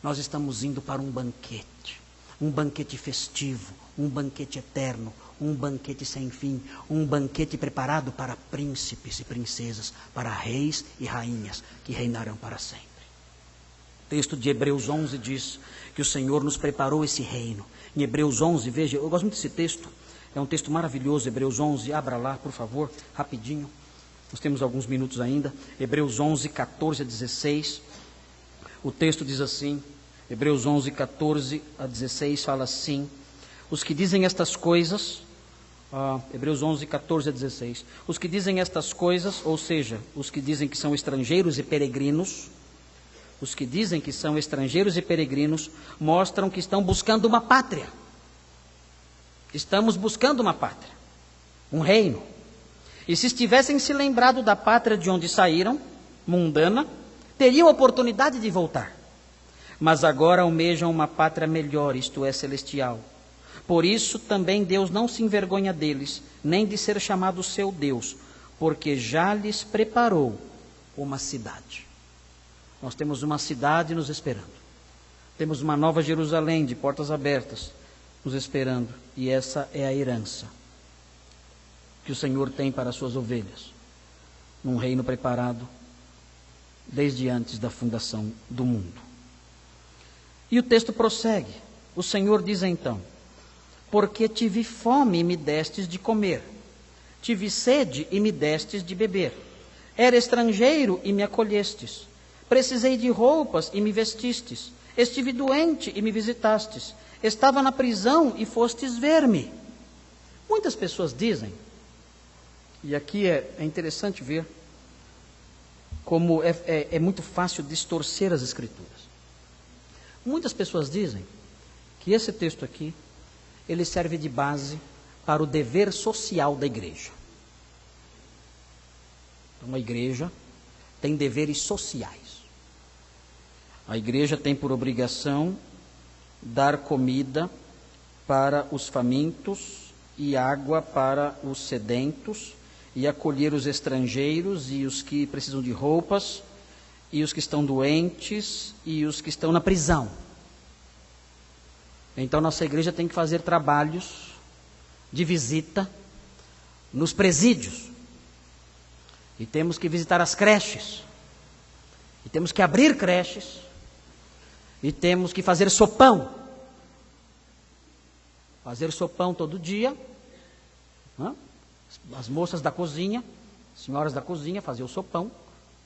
[SPEAKER 1] Nós estamos indo para um banquete festivo, um banquete eterno, um banquete sem fim, um banquete preparado para príncipes e princesas, para reis e rainhas que reinarão para sempre. O texto de Hebreus 11 diz que o Senhor nos preparou esse reino. Em Hebreus 11, veja, eu gosto muito desse texto, é um texto maravilhoso. Hebreus 11, abra lá, por favor, rapidinho, nós temos alguns minutos ainda. Hebreus 11, 14 a 16, o texto diz assim, Hebreus 11, 14 a 16 fala assim: os que dizem estas coisas, Hebreus 11, 14 a 16, os que dizem estas coisas, ou seja, os que dizem que são estrangeiros e peregrinos, os que dizem que são estrangeiros e peregrinos, mostram que estão buscando uma pátria. Estamos buscando uma pátria, um reino. E se estivessem se lembrado da pátria de onde saíram, mundana, teriam oportunidade de voltar. Mas agora almejam uma pátria melhor, isto é, celestial. Por isso também Deus não se envergonha deles, nem de ser chamado seu Deus, porque já lhes preparou uma cidade. Nós temos uma cidade nos esperando. Temos uma nova Jerusalém de portas abertas nos esperando. E essa é a herança que o Senhor tem para as suas ovelhas. Num reino preparado desde antes da fundação do mundo. E o texto prossegue. O Senhor diz então: porque tive fome e me destes de comer. Tive sede e me destes de beber. Era estrangeiro e me acolhestes. Precisei de roupas e me vestistes. Estive doente e me visitastes. Estava na prisão e fostes ver-me. Muitas pessoas dizem, E aqui é interessante ver como é muito fácil distorcer as Escrituras. Muitas pessoas dizem que esse texto aqui, ele serve de base para o dever social da igreja. Então, a igreja tem deveres sociais. A igreja tem por obrigação dar comida para os famintos e água para os sedentos, e acolher os estrangeiros e os que precisam de roupas, e os que estão doentes e os que estão na prisão. Então, nossa igreja tem que fazer trabalhos de visita nos presídios. E temos que visitar as creches. E temos que abrir creches. E temos que fazer sopão. Fazer sopão todo dia. As moças da cozinha, senhoras da cozinha, fazer o sopão,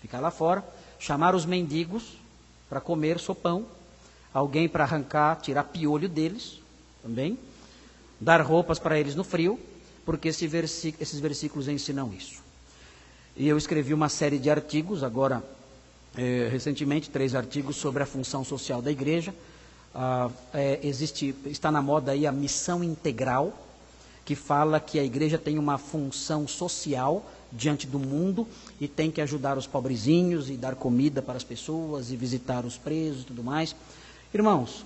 [SPEAKER 1] ficar lá fora, chamar os mendigos para comer sopão, alguém para arrancar, tirar piolho deles, também, dar roupas para eles no frio, porque esses versículos ensinam isso. E eu escrevi uma série de artigos, agora, recentemente, 3 artigos sobre a função social da igreja. Está na moda aí a missão integral, que fala que a igreja tem uma função social diante do mundo e tem que ajudar os pobrezinhos e dar comida para as pessoas e visitar os presos e tudo mais. Irmãos,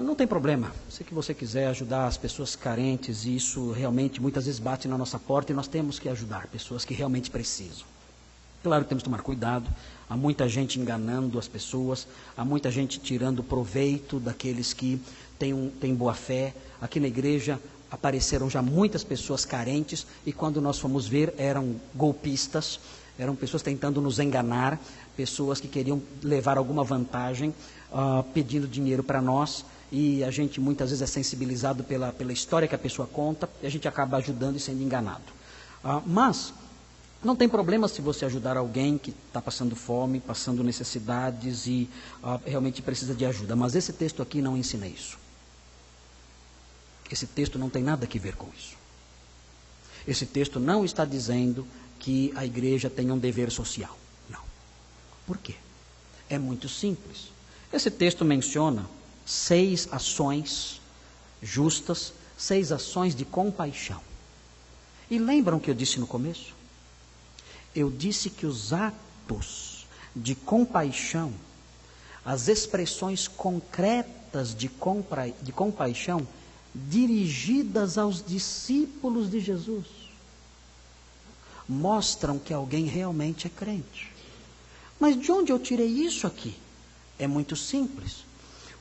[SPEAKER 1] não tem problema, se que você quiser ajudar as pessoas carentes, e isso realmente muitas vezes bate na nossa porta e nós temos que ajudar pessoas que realmente precisam. Claro que temos que tomar cuidado, há muita gente enganando as pessoas, há muita gente tirando proveito daqueles que têm boa fé. Aqui na igreja apareceram já muitas pessoas carentes e quando nós fomos ver eram golpistas, eram pessoas tentando nos enganar, pessoas que queriam levar alguma vantagem, pedindo dinheiro para nós, e a gente muitas vezes é sensibilizado pela história que a pessoa conta e a gente acaba ajudando e sendo enganado. Mas não tem problema se você ajudar alguém que está passando fome, passando necessidades e realmente precisa de ajuda, mas esse texto aqui não ensina isso. Esse texto não tem nada a ver com isso. Esse texto não está dizendo que a igreja tem um dever social. Não. Por quê? É muito simples. Esse texto menciona 6 ações justas, 6 ações de compaixão. E lembram o que eu disse no começo? Eu disse que os atos de compaixão, as expressões concretas de compaixão, dirigidas aos discípulos de Jesus, mostram que alguém realmente é crente. Mas de onde eu tirei isso aqui? É muito simples.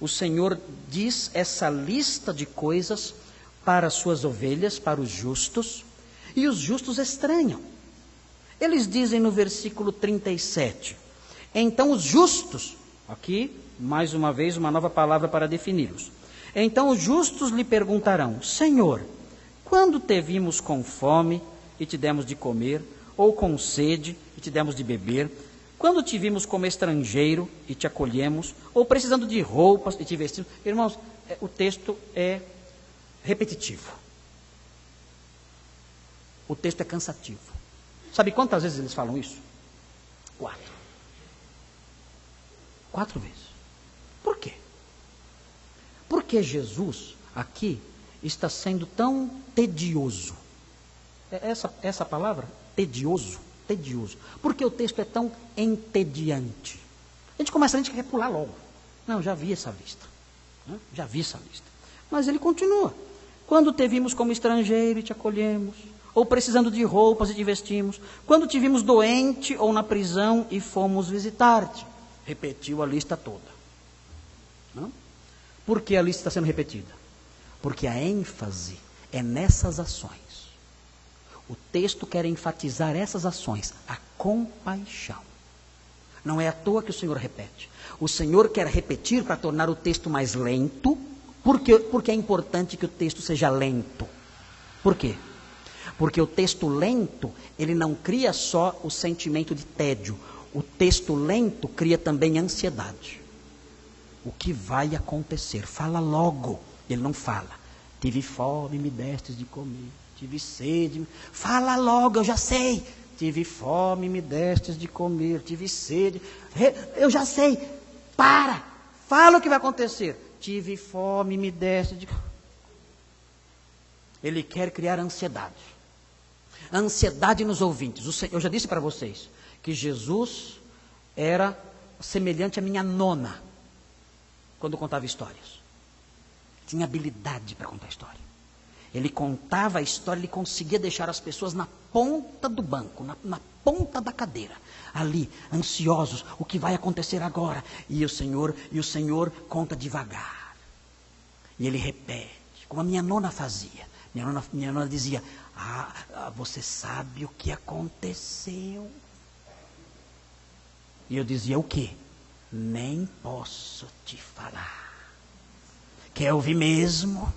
[SPEAKER 1] O Senhor diz essa lista de coisas para as suas ovelhas, para os justos, e os justos estranham. Eles dizem no versículo 37, então os justos, aqui, mais uma vez, uma nova palavra para defini-los. Então os justos lhe perguntarão, Senhor, quando te vimos com fome e te demos de comer, ou com sede e te demos de beber? Quando te vimos como estrangeiro e te acolhemos, ou precisando de roupas e te vestimos? Irmãos, o texto é repetitivo. O texto é cansativo. Sabe quantas vezes eles falam isso? 4. 4 vezes. Por quê? Porque Jesus, aqui, está sendo tão tedioso. Essa palavra, tedioso. Porque o texto é tão entediante. A gente quer pular logo. Não, já vi essa lista. Mas ele continua. Quando te vimos como estrangeiro e te acolhemos, ou precisando de roupas e te vestimos, quando te vimos doente ou na prisão e fomos visitar-te. Repetiu a lista toda. Não? Por que a lista está sendo repetida? Porque a ênfase é nessas ações. O texto quer enfatizar essas ações, a compaixão. Não é à toa que o Senhor repete. O Senhor quer repetir para tornar o texto mais lento, porque é importante que o texto seja lento. Por quê? Porque o texto lento, ele não cria só o sentimento de tédio. O texto lento cria também ansiedade. O que vai acontecer? Fala logo. Ele não fala. Tive fome, me destes de comer.
[SPEAKER 2] tive sede. Fala logo, eu já sei. Tive fome, me destes de comer, tive sede. Eu já sei. Para, fala o que vai acontecer. Tive fome, me destes de comer. Ele quer criar ansiedade. Ansiedade nos ouvintes. Eu já disse para vocês que Jesus era semelhante à minha nona quando contava histórias. Tinha habilidade para contar história. Ele contava a história, ele conseguia deixar as pessoas na ponta do banco, na ponta da cadeira, ali, ansiosos, o que vai acontecer agora? E o Senhor conta devagar. E ele repete, como a minha nona fazia. Minha nona dizia, você sabe o que aconteceu? E eu dizia, o quê? Nem posso te falar. Quer ouvir mesmo?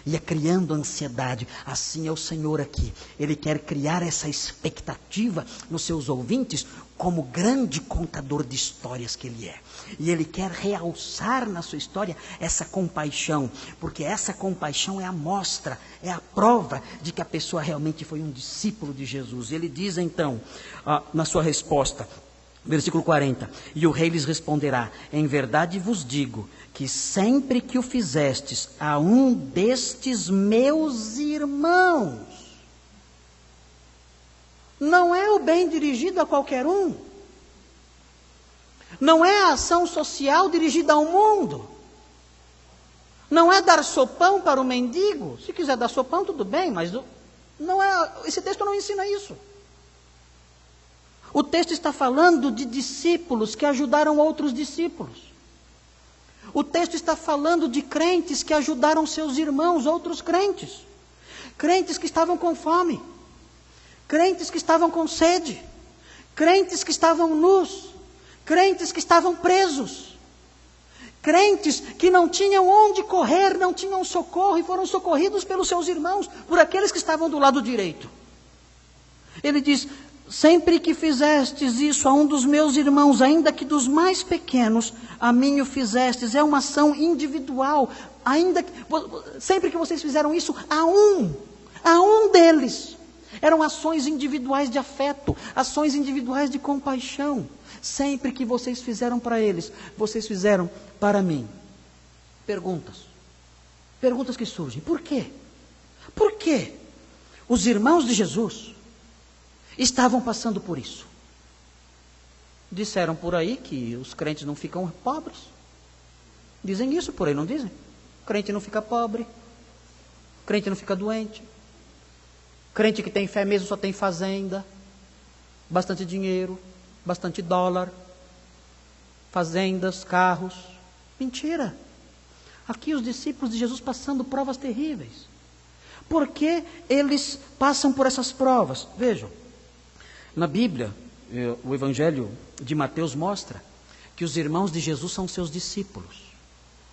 [SPEAKER 2] Ia criando ansiedade. Assim é o Senhor aqui. Ele quer criar essa expectativa nos seus ouvintes, como grande contador de histórias que Ele é. E Ele quer realçar na sua história essa compaixão, porque essa compaixão é a mostra, é a prova de que a pessoa realmente foi um discípulo de Jesus. Ele diz então, na sua resposta, versículo 40, e o rei lhes responderá, em verdade vos digo, que sempre que o fizestes a um destes meus irmãos, não é o bem dirigido a qualquer um, não é a ação social dirigida ao mundo, não é dar sopão para o mendigo. Se quiser dar sopão, tudo bem, mas não é, esse texto não ensina isso. O texto está falando de discípulos que ajudaram outros discípulos. O texto está falando de crentes que ajudaram seus irmãos, outros crentes. Crentes que estavam com fome. Crentes que estavam com sede. Crentes que estavam nus. Crentes que estavam presos. Crentes que não tinham onde correr, não tinham socorro e foram socorridos pelos seus irmãos, por aqueles que estavam do lado direito. Ele diz, sempre que fizestes isso a um dos meus irmãos, ainda que dos mais pequenos, a mim o fizestes. É uma ação individual. Sempre que vocês fizeram isso a um deles. Eram ações individuais de afeto, ações individuais de compaixão. Sempre que vocês fizeram para eles, vocês fizeram para mim. Perguntas que surgem. Por quê? Por quê os irmãos de Jesus estavam passando por isso? Disseram por aí que os crentes não ficam pobres. Dizem isso por aí, não dizem? Crente não fica pobre. Crente não fica doente. Crente que tem fé mesmo só tem fazenda, bastante dinheiro, bastante dólar, fazendas, carros. Mentira. Aqui os discípulos de Jesus passando provas terríveis. Por que eles passam por essas provas? Vejam, na Bíblia, o Evangelho de Mateus mostra que os irmãos de Jesus são seus discípulos.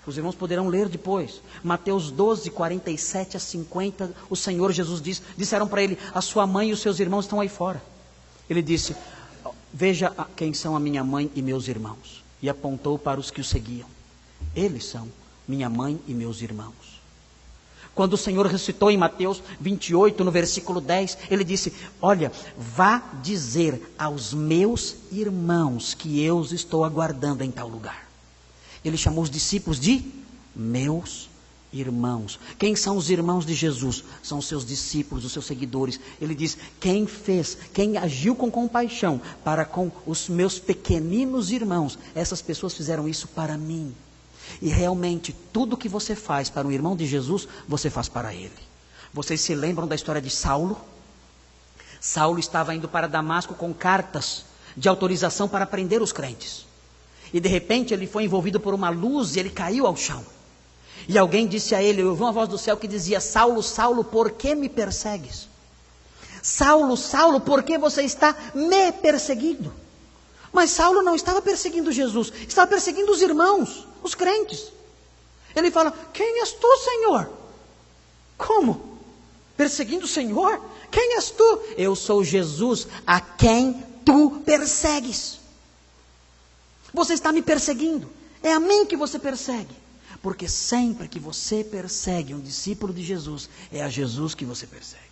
[SPEAKER 2] Os irmãos poderão ler depois. Mateus 12, 47 a 50, o Senhor Jesus disseram para ele, a sua mãe e os seus irmãos estão aí fora. Ele disse, veja quem são a minha mãe e meus irmãos. E apontou para os que o seguiam. Eles são minha mãe e meus irmãos. Quando o Senhor recitou em Mateus 28, no versículo 10, ele disse, olha, vá dizer aos meus irmãos que eu os estou aguardando em tal lugar. Ele chamou os discípulos de meus irmãos. Quem são os irmãos de Jesus? São os seus discípulos, os seus seguidores. Ele diz, quem agiu com compaixão para com os meus pequeninos irmãos, essas pessoas fizeram isso para mim. E realmente, tudo que você faz para um irmão de Jesus, você faz para ele. Vocês se lembram da história de Saulo? Saulo estava indo para Damasco com cartas de autorização para prender os crentes. E de repente ele foi envolvido por uma luz e ele caiu ao chão. E alguém disse a ele, eu ouvi uma voz do céu que dizia, Saulo, Saulo, por que me persegues? Saulo, Saulo, por que você está me perseguindo? Mas Saulo não estava perseguindo Jesus, estava perseguindo os irmãos, os crentes. Ele fala, quem és tu, Senhor? Como? Perseguindo o Senhor? Quem és tu? Eu sou Jesus, a quem tu persegues. Você está me perseguindo, é a mim que você persegue. Porque sempre que você persegue um discípulo de Jesus, é a Jesus que você persegue.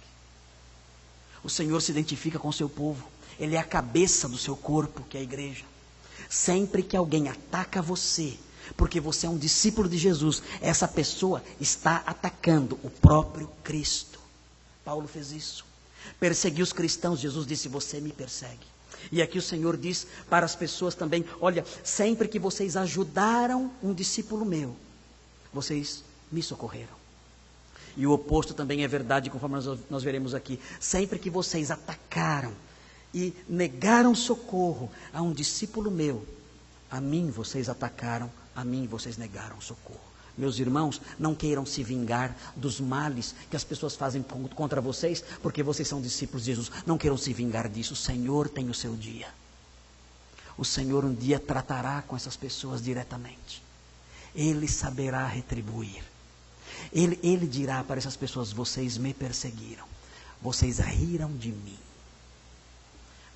[SPEAKER 2] O Senhor se identifica com o seu povo. Ele é a cabeça do seu corpo, que é a igreja. Sempre que alguém ataca você, porque você é um discípulo de Jesus, essa pessoa está atacando o próprio Cristo. Paulo fez isso. Perseguiu os cristãos. Jesus disse: você me persegue. E aqui o Senhor diz para as pessoas também: olha, sempre que vocês ajudaram um discípulo meu, vocês me socorreram. E o oposto também é verdade, conforme nós veremos aqui. Sempre que vocês atacaram e negaram socorro a um discípulo meu, a mim vocês atacaram, a mim vocês negaram socorro. Meus irmãos, não queiram se vingar dos males que as pessoas fazem contra vocês, porque vocês são discípulos de Jesus. Não queiram se vingar disso. O Senhor tem o seu dia. O Senhor um dia tratará com essas pessoas diretamente. Ele saberá retribuir. Ele dirá para essas pessoas: vocês me perseguiram, vocês riram de mim,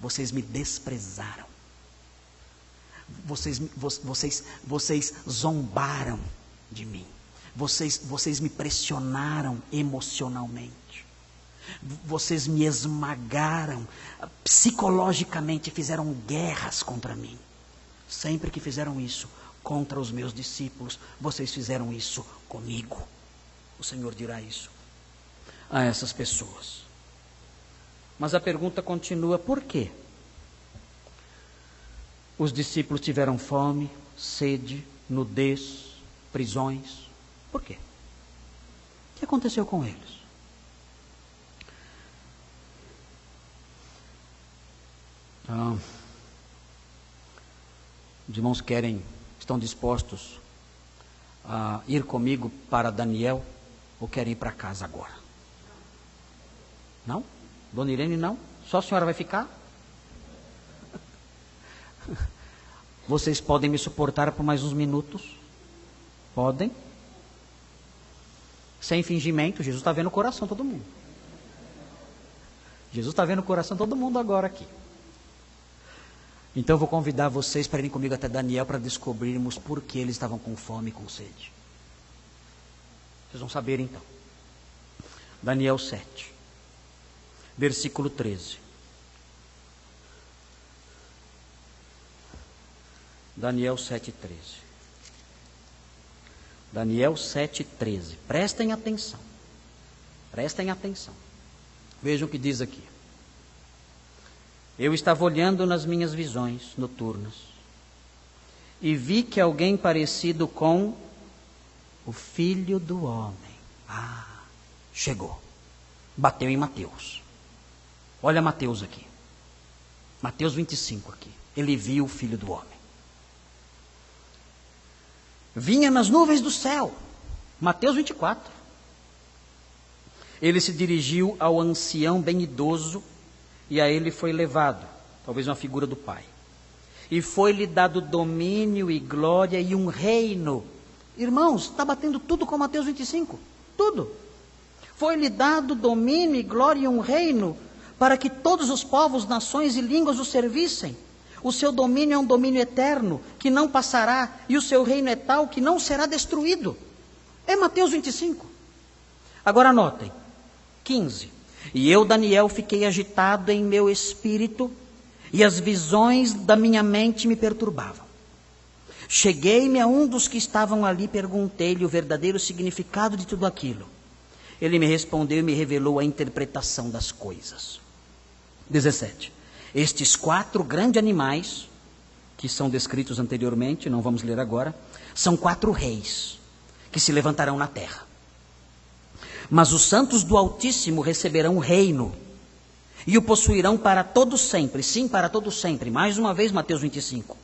[SPEAKER 2] vocês me desprezaram, vocês zombaram de mim, vocês me pressionaram emocionalmente, vocês me esmagaram psicologicamente, fizeram guerras contra mim. Sempre que fizeram isso contra os meus discípulos, vocês fizeram isso comigo. O Senhor dirá isso a essas pessoas. Mas a pergunta continua: por quê? Os discípulos tiveram fome, sede, nudez, prisões. Por quê? O que aconteceu com eles? Os irmãos estão dispostos a ir comigo para Daniel, ou querem ir para casa agora? Não? Dona Irene, não? Só a senhora vai ficar? Vocês podem me suportar por mais uns minutos? Podem? Sem fingimento. Jesus está vendo o coração de todo mundo. Jesus está vendo o coração de todo mundo agora aqui. Então eu vou convidar vocês para irem comigo até Daniel, para descobrirmos por que eles estavam com fome e com sede. Vocês vão saber então. Daniel 7, versículo 13. Daniel 7:13. Daniel 7:13. Prestem atenção. Prestem atenção. Vejam o que diz aqui. Eu estava olhando nas minhas visões noturnas e vi que alguém parecido com o Filho do Homem. Chegou. Bateu em Mateus. Olha Mateus aqui. Mateus 25 aqui. Ele viu o Filho do Homem. Vinha nas nuvens do céu. Mateus 24. Ele se dirigiu ao ancião bem idoso e a ele foi levado, talvez uma figura do Pai. E foi-lhe dado domínio e glória e um reino. Irmãos, está batendo tudo com Mateus 25. Tudo. Foi-lhe dado domínio e glória e um reino, para que todos os povos, nações e línguas o servissem. O seu domínio é um domínio eterno, que não passará, e o seu reino é tal que não será destruído. É Mateus 25. Agora anotem. 15. E eu, Daniel, fiquei agitado em meu espírito, e as visões da minha mente me perturbavam. Cheguei-me a um dos que estavam ali, perguntei-lhe o verdadeiro significado de tudo aquilo. Ele me respondeu e me revelou a interpretação das coisas. 17. Estes 4 grandes animais, que são descritos anteriormente, não vamos ler agora, são 4 reis, que se levantarão na terra. Mas os santos do Altíssimo receberão o reino, e o possuirão para todo sempre. Sim, para todo sempre. Mais uma vez, Mateus 25.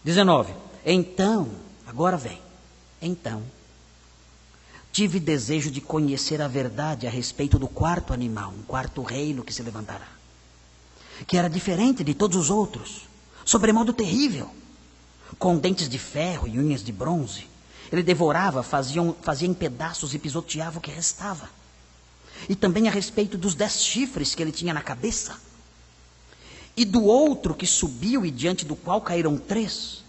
[SPEAKER 2] 19. Então, agora vem. Então, tive desejo de conhecer a verdade a respeito do 4º animal, um 4º reino que se levantará, que era diferente de todos os outros, sobremodo terrível, com dentes de ferro e unhas de bronze. Ele devorava, fazia em pedaços e pisoteava o que restava. E também a respeito dos 10 chifres que ele tinha na cabeça. E do outro que subiu e diante do qual caíram 3.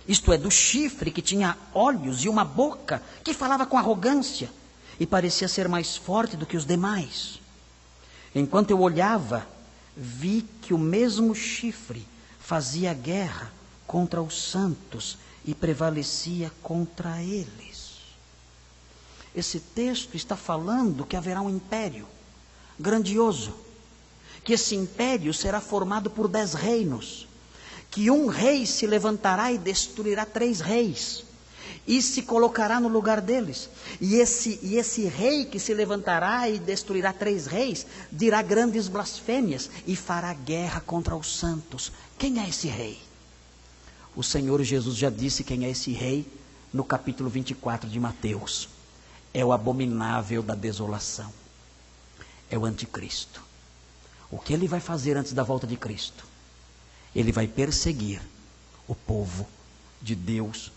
[SPEAKER 2] isto é, do chifre que tinha olhos e uma boca que falava com arrogância e parecia ser mais forte do que os demais. Enquanto eu olhava, vi que o mesmo chifre fazia guerra contra os santos e prevalecia contra eles. Esse texto está falando que haverá um império grandioso, que esse império será formado por 10 reinos, que um rei se levantará e destruirá 3 reis, e se colocará no lugar deles. E esse rei que se levantará e destruirá 3 reis, dirá grandes blasfêmias e fará guerra contra os santos. Quem é esse rei? O Senhor Jesus já disse quem é esse rei no capítulo 24 de Mateus. É o abominável da desolação. É o anticristo. O que ele vai fazer antes da volta de Cristo? Ele vai perseguir o povo de Deus,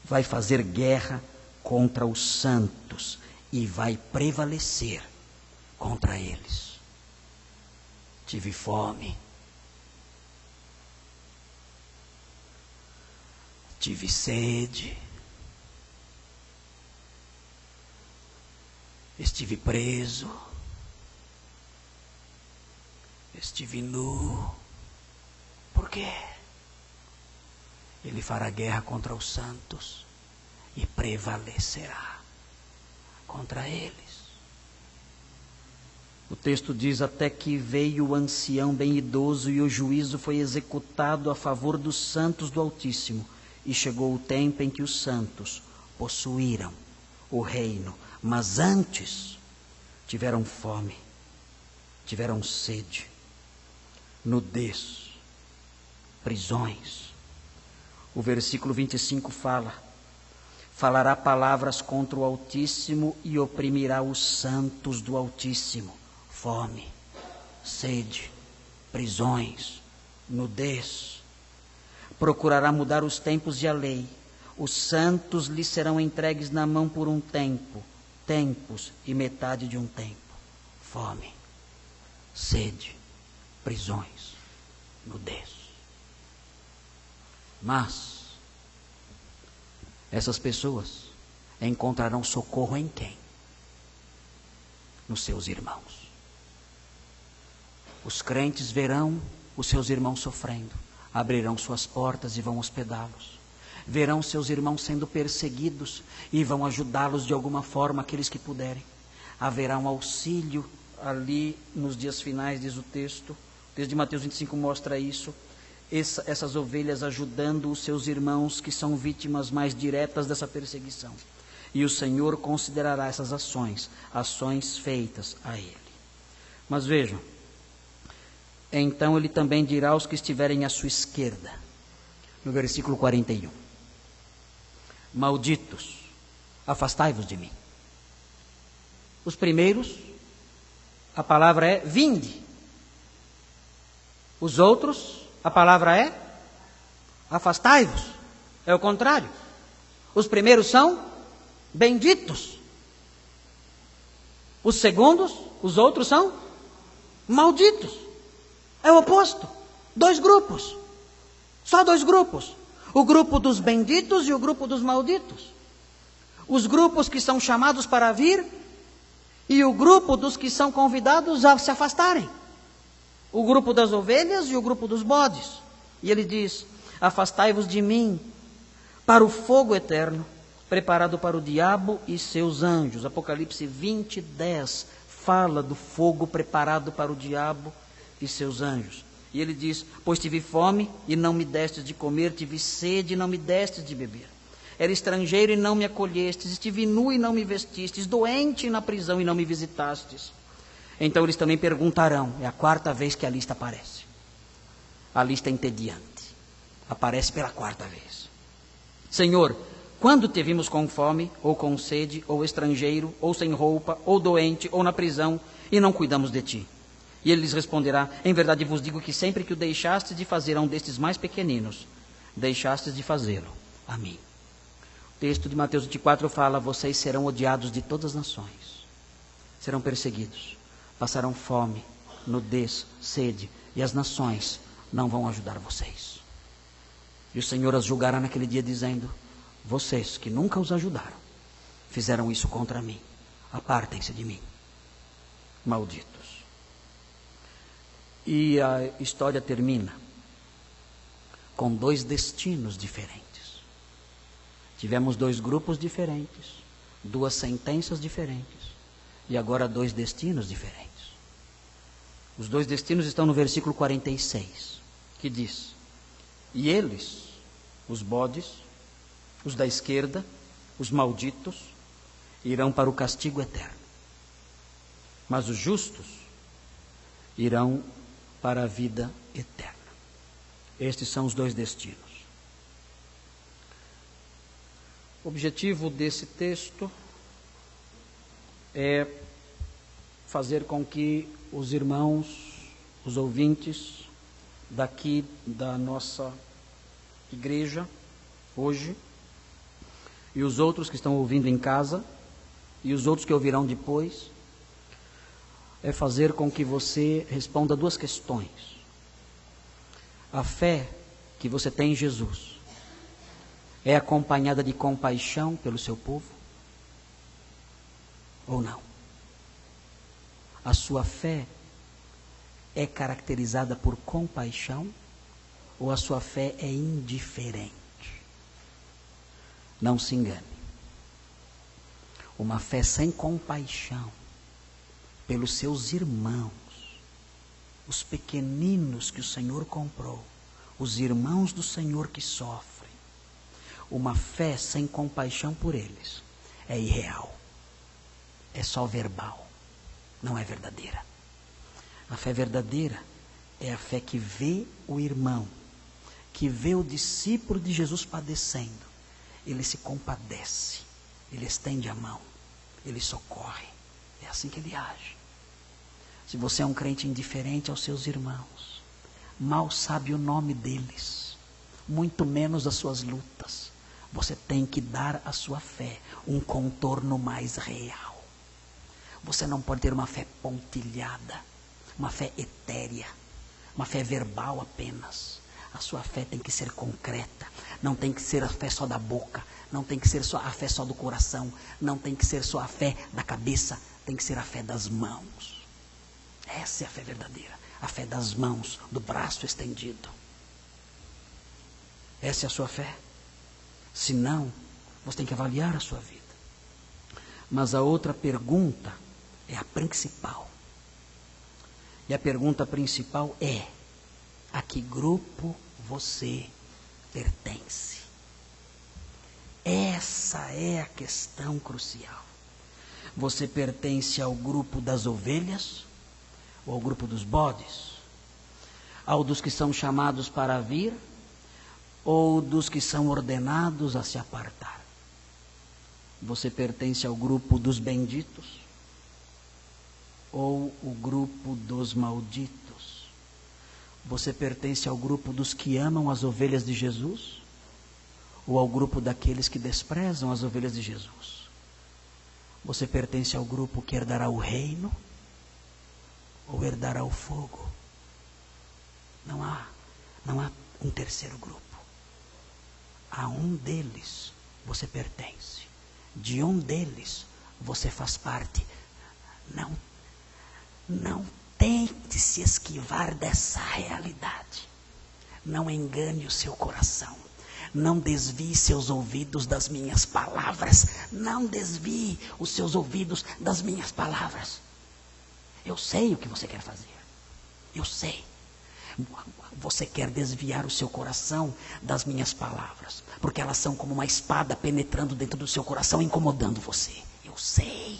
[SPEAKER 2] vai fazer guerra contra os santos e vai prevalecer contra eles. Tive fome, tive sede, estive preso, estive nu. Por quê? Ele fará guerra contra os santos e prevalecerá contra eles.
[SPEAKER 1] O texto diz: até que veio o ancião bem idoso e o juízo foi executado a favor dos santos do Altíssimo. E chegou o tempo em que os santos possuíram o reino. Mas antes tiveram fome, tiveram sede, nudez, prisões. O versículo 25 falará palavras contra o Altíssimo e oprimirá os santos do Altíssimo. Fome, sede, prisões, nudez. Procurará mudar os tempos e a lei. Os santos lhe serão entregues na mão por um tempo, tempos e metade de um tempo. Fome, sede, prisões, nudez. Mas essas pessoas encontrarão socorro em quem? Nos seus irmãos. Os crentes verão os seus irmãos sofrendo, abrirão suas portas e vão hospedá-los. Verão seus irmãos sendo perseguidos e vão ajudá-los de alguma forma, aqueles que puderem. Haverá um auxílio ali nos dias finais, diz o texto. O texto de Mateus 25 mostra isso. Essas ovelhas ajudando os seus irmãos que são vítimas mais diretas dessa perseguição. E o Senhor considerará essas ações feitas a Ele. Mas vejam, então Ele também dirá aos que estiverem à sua esquerda, no versículo 41, malditos, afastai-vos de mim. Os primeiros, a palavra é vinde. Os outros, a palavra é afastai-vos. É o contrário. Os primeiros são benditos. Os segundos, os outros são malditos. É o oposto. 2 grupos. Só 2 grupos. O grupo dos benditos e o grupo dos malditos. Os grupos que são chamados para vir e o grupo dos que são convidados a se afastarem. O grupo das ovelhas e o grupo dos bodes. E ele diz: afastai-vos de mim para o fogo eterno, preparado para o diabo e seus anjos. Apocalipse 20:10 fala do fogo preparado para o diabo e seus anjos. E ele diz: pois tive fome e não me destes de comer, tive sede e não me destes de beber. Era estrangeiro e não me acolhestes, estive nu e não me vestistes, doente e na prisão e não me visitastes. Então eles também perguntarão, é a 4ª vez que a lista aparece. A lista é entediante. Aparece pela 4ª vez. Senhor, quando te vimos com fome, ou com sede, ou estrangeiro, ou sem roupa, ou doente, ou na prisão, e não cuidamos de ti? E ele lhes responderá: em verdade vos digo que sempre que o deixastes de fazer a um destes mais pequeninos, deixastes de fazê-lo a mim. O texto de Mateus 24 fala: vocês serão odiados de todas as nações. Serão perseguidos. Passarão fome, nudez, sede, e as nações não vão ajudar vocês.
[SPEAKER 2] E o Senhor as julgará naquele dia dizendo: vocês que nunca os ajudaram, fizeram isso contra mim. Apartem-se de mim, malditos. E a história termina com dois destinos diferentes. Tivemos dois grupos diferentes, duas sentenças diferentes, e agora dois destinos diferentes. Os dois destinos estão no versículo 46, que diz: e eles, os bodes, os da esquerda, os malditos, irão para o castigo eterno, mas os justos irão para a vida eterna. Estes são os dois destinos. O objetivo desse texto é fazer com que os irmãos, os ouvintes daqui da nossa igreja hoje, e os outros que estão ouvindo em casa, e os outros que ouvirão depois, é fazer com que você responda duas questões. A fé que você tem em Jesus é acompanhada de compaixão pelo seu povo? Ou não? A sua fé é caracterizada por compaixão ou a sua fé é indiferente? Não se engane. Uma fé sem compaixão pelos seus irmãos, os pequeninos que o Senhor comprou, os irmãos do Senhor que sofrem, uma fé sem compaixão por eles é irreal, é só verbal, não é verdadeira. A fé verdadeira é a fé que vê o irmão, que vê o discípulo de Jesus padecendo, ele se compadece, ele estende a mão, ele socorre. É assim que ele age. Se você é um crente indiferente aos seus irmãos, mal sabe o nome deles, muito menos as suas lutas, você tem que dar à sua fé um contorno mais real. Você não pode ter uma fé pontilhada, uma fé etérea, uma fé verbal apenas. A sua fé tem que ser concreta, não tem que ser a fé só da boca, não tem que ser só a fé só do coração, não tem que ser só a fé da cabeça, tem que ser a fé das mãos. Essa é a fé verdadeira, a fé das mãos, do braço estendido. Essa é a sua fé? Se não, você tem que avaliar a sua vida. Mas a outra pergunta é a principal. E a pergunta principal é: a que grupo você pertence? Essa é a questão crucial. Você pertence ao grupo das ovelhas ou ao grupo dos bodes? Ao dos que são chamados para vir ou dos que são ordenados a se apartar? Você pertence ao grupo dos benditos ou o grupo dos malditos? Você pertence ao grupo dos que amam as ovelhas de Jesus ou ao grupo daqueles que desprezam as ovelhas de Jesus? Você pertence ao grupo que herdará o reino ou herdará o fogo? Não há um terceiro grupo. A um deles você pertence. De um deles você faz parte. Não tente se esquivar dessa realidade. Não engane o seu coração. Não desvie seus ouvidos das minhas palavras. Não desvie os seus ouvidos das minhas palavras. Eu sei o que você quer fazer. Eu sei. Você quer desviar o seu coração das minhas palavras, porque elas são como uma espada penetrando dentro do seu coração, incomodando você. Eu sei.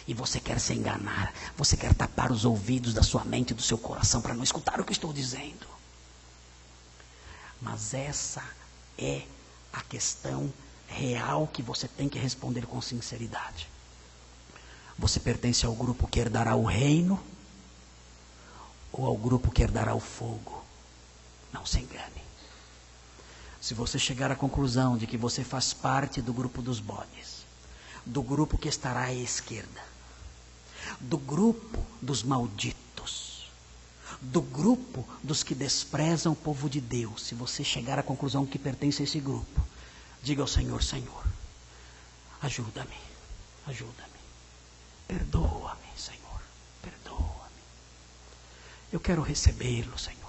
[SPEAKER 2] E você quer se enganar. Você quer tapar os ouvidos da sua mente e do seu coração para não escutar o que estou dizendo. Mas essa é a questão real que você tem que responder com sinceridade. Você pertence ao grupo que herdará o reino ou ao grupo que herdará o fogo? Não se engane. Se você chegar à conclusão de que você faz parte do grupo dos bodes, do grupo que estará à esquerda, do grupo dos malditos, do grupo dos que desprezam o povo de Deus, se você chegar à conclusão que pertence a esse grupo, diga ao Senhor: Senhor, ajuda-me, ajuda-me, perdoa-me, Senhor, perdoa-me. Eu quero recebê-lo, Senhor.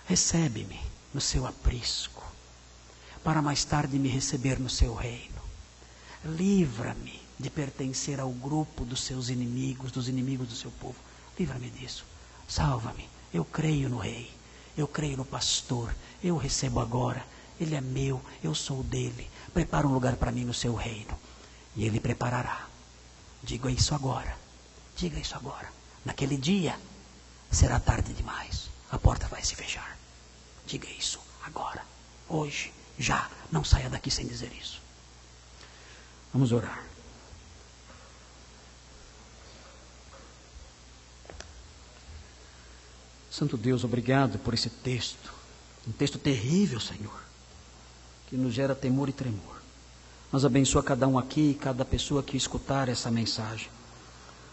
[SPEAKER 2] Recebe-me no seu aprisco, para mais tarde me receber no seu reino. Livra-me de pertencer ao grupo dos seus inimigos, dos inimigos do seu povo. Livra-me disso. Salva-me. Eu creio no Rei. Eu creio no pastor. Eu recebo agora. Ele é meu. Eu sou dele. Prepara um lugar para mim no seu reino. E ele preparará. Diga isso agora. Diga isso agora. Naquele dia será tarde demais. A porta vai se fechar. Diga isso agora. Hoje. Já. Não saia daqui sem dizer isso. Vamos orar. Santo Deus, obrigado por esse texto. Um texto terrível, Senhor, que nos gera temor e tremor. Mas abençoa cada um aqui e cada pessoa que escutar essa mensagem.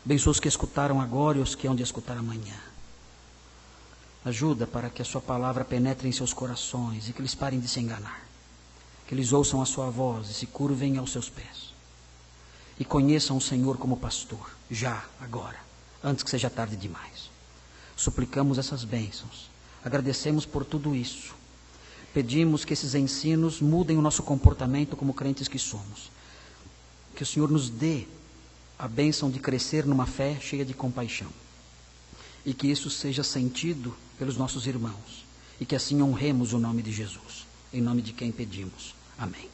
[SPEAKER 2] Abençoa os que escutaram agora e os que hão de escutar amanhã. Ajuda para que a sua palavra penetre em seus corações e que eles parem de se enganar. Que eles ouçam a sua voz e se curvem aos seus pés. E conheçam o Senhor como pastor, já, agora, antes que seja tarde demais. Suplicamos essas bênçãos, agradecemos por tudo isso, pedimos que esses ensinos mudem o nosso comportamento como crentes que somos, que o Senhor nos dê a bênção de crescer numa fé cheia de compaixão, e que isso seja sentido pelos nossos irmãos, e que assim honremos o nome de Jesus, em nome de quem pedimos. Amém.